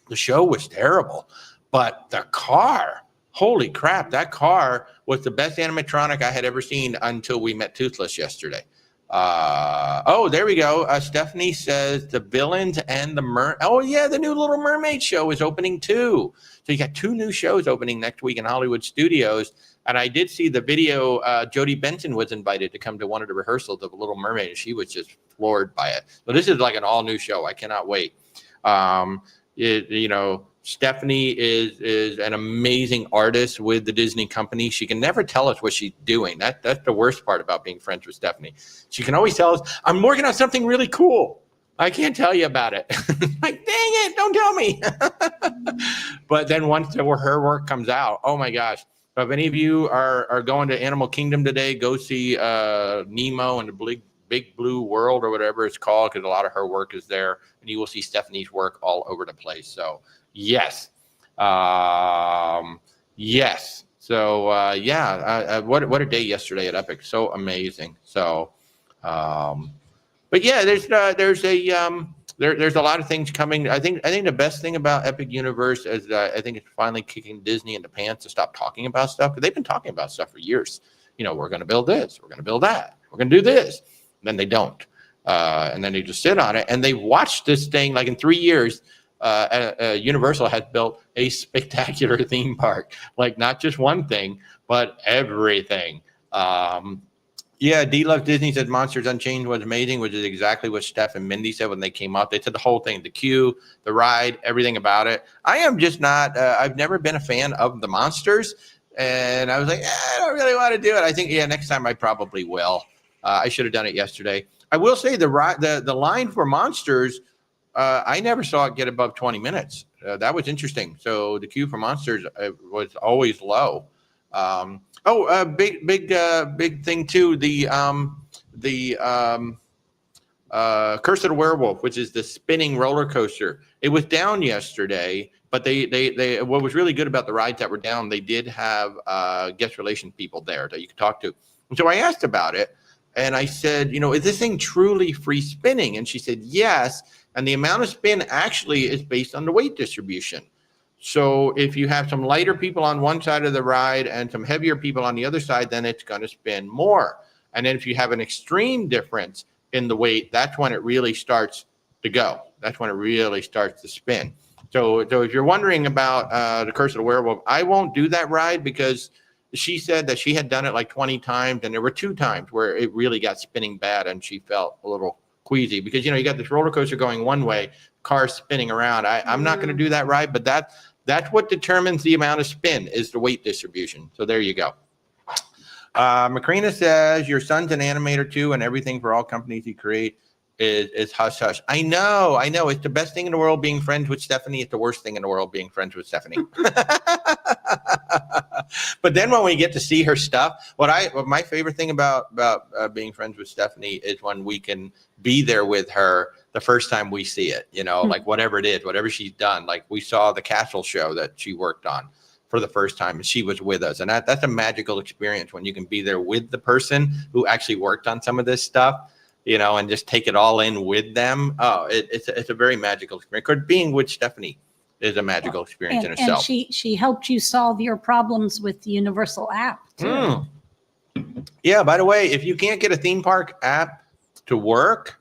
the show was terrible. But the car, holy crap, that car was the best animatronic I had ever seen until we met Toothless yesterday. There we go. Stephanie says the Villains and the the new Little Mermaid show is opening too. So you got 2 new shows opening next week in Hollywood Studios. And I did see the video. Jodie Benson was invited to come to one of the rehearsals of Little Mermaid, and she was just floored by it. So this is like an all new show. I cannot wait. Stephanie is an amazing artist with the Disney company. She can never tell us what she's doing. That's the worst part about being friends with Stephanie. She can always tell us, I'm working on something really cool. I can't tell you about it. Like, dang it, don't tell me. But then once her work comes out, oh my gosh. So if any of you are going to Animal Kingdom today, go see Nemo and the Big Blue World or whatever it's called, because a lot of her work is there. And you will see Stephanie's work all over the place. So yes. Yes. So what a day yesterday at Epic. So amazing. So but yeah, there's a lot of things coming. I think the best thing about Epic Universe is I think it's finally kicking Disney in the pants to stop talking about stuff, because they've been talking about stuff for years. We're going to build this, we're going to build that, we're going to do this. And then they don't. And then they just sit on it, and they watched this thing like in 3 years. Universal has built a spectacular theme park, like not just one thing, but everything. D-Love Disney said Monsters Unchained was amazing, which is exactly what Steph and Mindy said when they came out. They said the whole thing, the queue, the ride, everything about it. I am just not, I've never been a fan of the monsters, and I was like, I don't really want to do it. I think, next time I probably will. I should have done it yesterday. I will say the line for Monsters, I never saw it get above 20 minutes. That was interesting. So the queue for Monsters was always low. Big thing too. The Curse of the Werewolf, which is the spinning roller coaster. It was down yesterday, but they what was really good about the rides that were down, they did have guest relations people there that you could talk to. And so I asked about it, and I said, is this thing truly free spinning? And she said, yes. And the amount of spin actually is based on the weight distribution. So if you have some lighter people on one side of the ride and some heavier people on the other side, then it's going to spin more. And then if you have an extreme difference in the weight, that's when it really starts to go. That's when it really starts to spin. So if you're wondering about the Curse of the Werewolf, I won't do that ride because she said that she had done it like 20 times, and there were 2 times where it really got spinning bad, and she felt a little queasy because you got this roller coaster going one way, car spinning around. I'm not going to do that ride, but that's what determines the amount of spin is the weight distribution. So there you go. Macrina says your son's an animator too, and everything for all companies he create is hush hush. I know. It's the best thing in the world being friends with Stephanie. It's the worst thing in the world being friends with Stephanie. But then when we get to see her stuff, what my favorite thing about being friends with Stephanie is when we can be there with her the first time we see it, like whatever it is, whatever she's done. Like we saw the castle show that she worked on for the first time, and she was with us. And that's a magical experience when you can be there with the person who actually worked on some of this stuff, and just take it all in with them. Oh, it's a very magical experience. Because being with Stephanie is a magical experience in itself. And she helped you solve your problems with the Universal app too. Yeah, by the way, if you can't get a theme park app to work,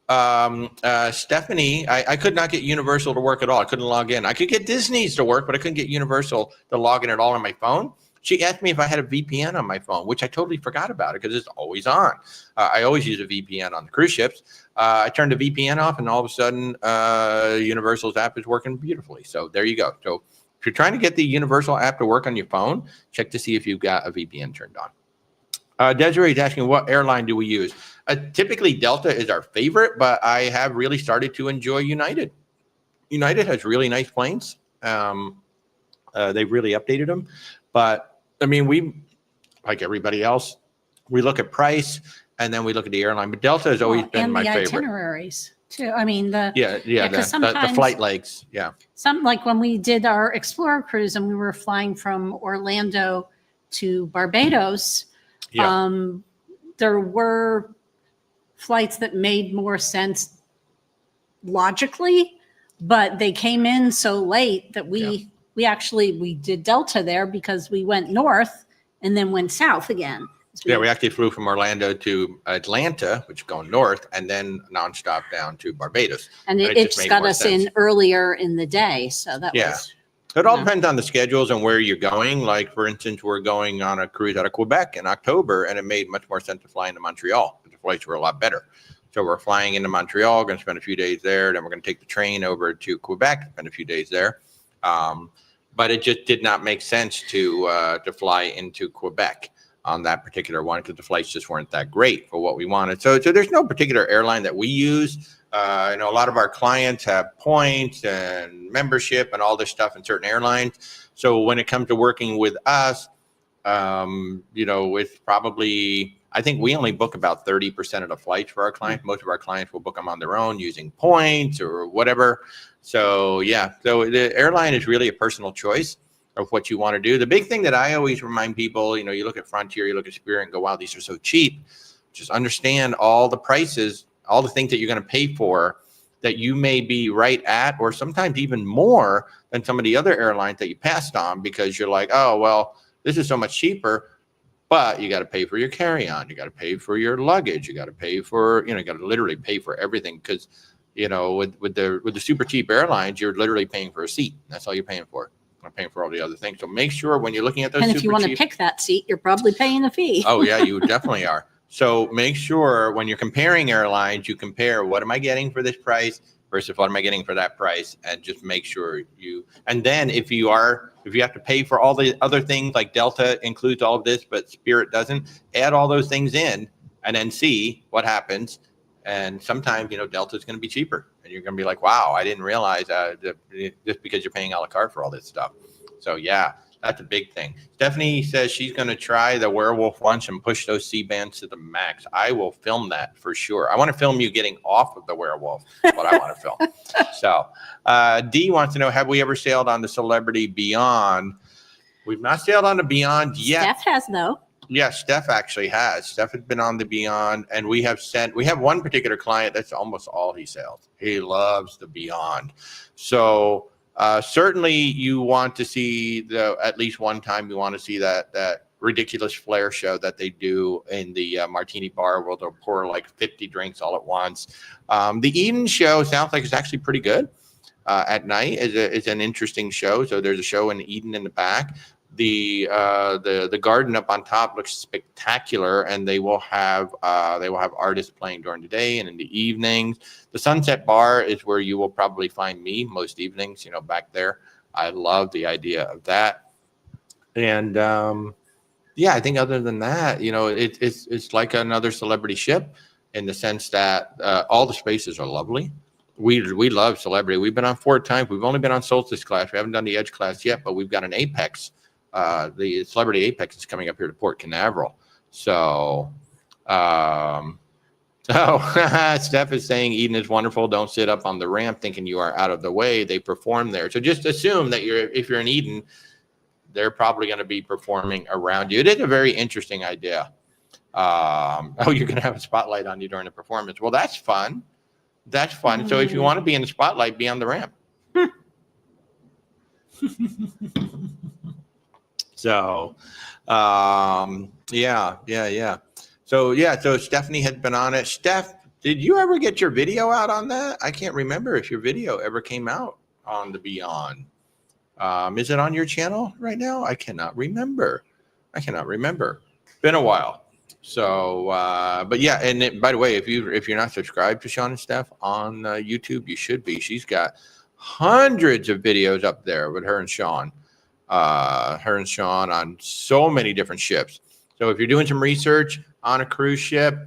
Stephanie, I could not get Universal to work at all. I couldn't log in. I could get Disney's to work, but I couldn't get Universal to log in at all on my phone. She asked me if I had a VPN on my phone, which I totally forgot about it because it's always on. I always use a VPN on the cruise ships. I turned the VPN off, and all of a sudden, Universal's app is working beautifully. So there you go. So if you're trying to get the Universal app to work on your phone, check to see if you've got a VPN turned on. Desiree is asking, what airline do we use? Typically, Delta is our favorite, but I have really started to enjoy United. United has really nice planes. They've really updated them. But, I mean, we, like everybody else, we look at price, and then we look at the airline. But Delta has always been my favorite. And the itineraries, too. I mean, the flight legs, yeah. Like when we did our Explorer cruise and we were flying from Orlando to Barbados, there were flights that made more sense logically, but they came in so late that we did Delta there because we went north and then went south again. We actually flew from Orlando to Atlanta, which is going north, and then nonstop down to Barbados. And it just got us in earlier in the day, so that was. It all depends on the schedules and where you're going. Like, for instance, we're going on a cruise out of Quebec in October, and it made much more sense to fly into Montreal. The flights were a lot better. So we're flying into Montreal, going to spend a few days there. Then we're going to take the train over to Quebec, spend a few days there. But it just did not make sense to fly into Quebec on that particular one because the flights just weren't that great for what we wanted. So there's no particular airline that we use. A lot of our clients have points and membership and all this stuff in certain airlines. So when it comes to working with us, it's probably, I think we only book about 30% of the flights for our clients. Most of our clients will book them on their own using points or whatever. So the airline is really a personal choice of what you want to do. The big thing that I always remind people, you look at Frontier, you look at Spirit and go, wow, these are so cheap. Just understand all the prices, all the things that you're going to pay for that you may be right at, or sometimes even more than some of the other airlines that you passed on because you're like, oh, well, this is so much cheaper, but you got to pay for your carry-on. You got to pay for your luggage. You got to pay for, you got to literally pay for everything because, with the super cheap airlines, you're literally paying for a seat. That's all you're paying for. You're not paying for all the other things. So make sure when you're looking at those, and if you want to pick that seat, you're probably paying a fee. Oh yeah, you definitely are. So make sure when you're comparing airlines, you compare what am I getting for this price versus what am I getting for that price, and just make sure and then if you have to pay for all the other things, like Delta includes all of this, but Spirit doesn't, add all those things in and then see what happens. And sometimes, Delta is going to be cheaper, and you're going to be like, wow, I didn't realize just because you're paying a la carte for all this stuff. So yeah, that's a big thing. Stephanie says she's going to try the werewolf lunch and push those C-bands to the max. I will film that for sure. I want to film you getting off of the werewolf, what I want to film. So D wants to know, have we ever sailed on the Celebrity Beyond? We've not sailed on the Beyond yet. Steph has, though. Yeah, Steph actually has. Steph has been on the Beyond, and we have one particular client that's almost all he sails. He loves the Beyond. So certainly you want to see at least one time you want to see that ridiculous flare show that they do in the Martini Bar where they'll pour like 50 drinks all at once. The Eden show sounds like it's actually pretty good. At night is an interesting show. So there's a show in Eden in the back. The garden up on top looks spectacular, and they will have artists playing during the day and in the evenings. The Sunset Bar is where you will probably find me most evenings, back there. I love the idea of that. And I think other than that, it's like another celebrity ship in the sense that all the spaces are lovely. We love Celebrity. We've been on 4 times. We've only been on Solstice class. We haven't done the Edge class yet, but we've got an Apex. The Celebrity Apex is coming up here to Port Canaveral. So, Steph is saying Eden is wonderful. Don't sit up on the ramp thinking you are out of the way. They perform there. So just assume that if you're in Eden, they're probably going to be performing around you. It is a very interesting idea. You're going to have a spotlight on you during the performance. Well, that's fun. That's fun. Mm-hmm. So if you want to be in the spotlight, be on the ramp. So, yeah. So Stephanie had been on it. Steph, did you ever get your video out on that? I can't remember if your video ever came out on the Beyond. Is it on your channel right now? I cannot remember. Been a while. So, but yeah, and by the way, if you're not subscribed to Sean and Steph on YouTube, you should be. She's got hundreds of videos up there with her and Sean on so many different ships. So if you're doing some research on a cruise ship,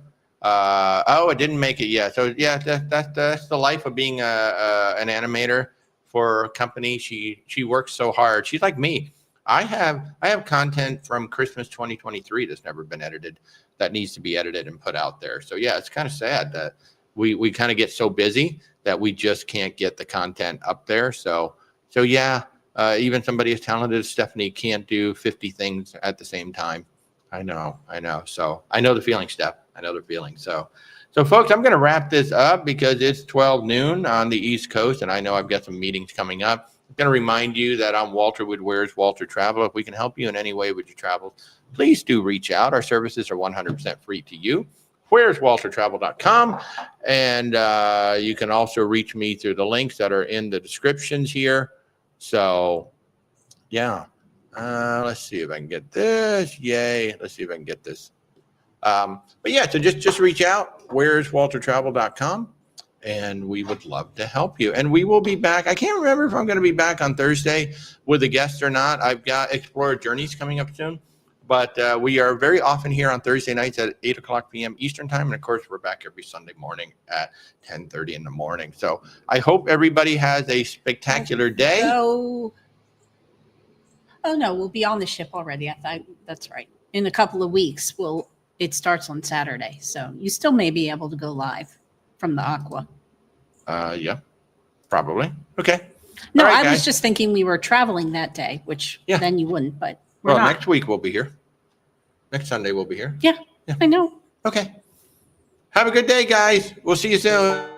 it didn't make it yet. So yeah, that's the life of being an animator for a company. She works so hard. She's like me. I have content from Christmas 2023 that's never been edited, that needs to be edited and put out there. So yeah, it's kind of sad that we kind of get so busy that we just can't get the content up there. So yeah, even somebody as talented as Stephanie can't do 50 things at the same time. I know. So I know the feeling, Steph. I know the feeling. So folks, I'm going to wrap this up because it's 12 noon on the East Coast, and I know I've got some meetings coming up. I'm going to remind you that I'm Walter with Where's Walter Travel. If we can help you in any way with your travels, please do reach out. Our services are 100% free to you. Where'sWalterTravel.com. And you can also reach me through the links that are in the descriptions here. So, yeah. Let's see if I can get this. Yay. Let's see if I can get this. But yeah, so just reach out. Where'sWalterTravel.com. And we would love to help you. And we will be back. I can't remember if I'm going to be back on Thursday with a guest or not. I've got Explorer Journeys coming up soon. But we are very often here on Thursday nights at 8 o'clock p.m. Eastern time. And, of course, we're back every Sunday morning at 10:30 in the morning. So I hope everybody has a spectacular day. Oh, no, we'll be on the ship already. That's right. In a couple of weeks, it starts on Saturday. So you still may be able to go live from the Aqua. Yeah, probably. Okay. No, right, I guys. was just thinking we were traveling that day, which then you wouldn't, but we're not. Next week we'll be here. Next Sunday we'll be here. Yeah, I know. Okay. Have a good day, guys. We'll see you soon.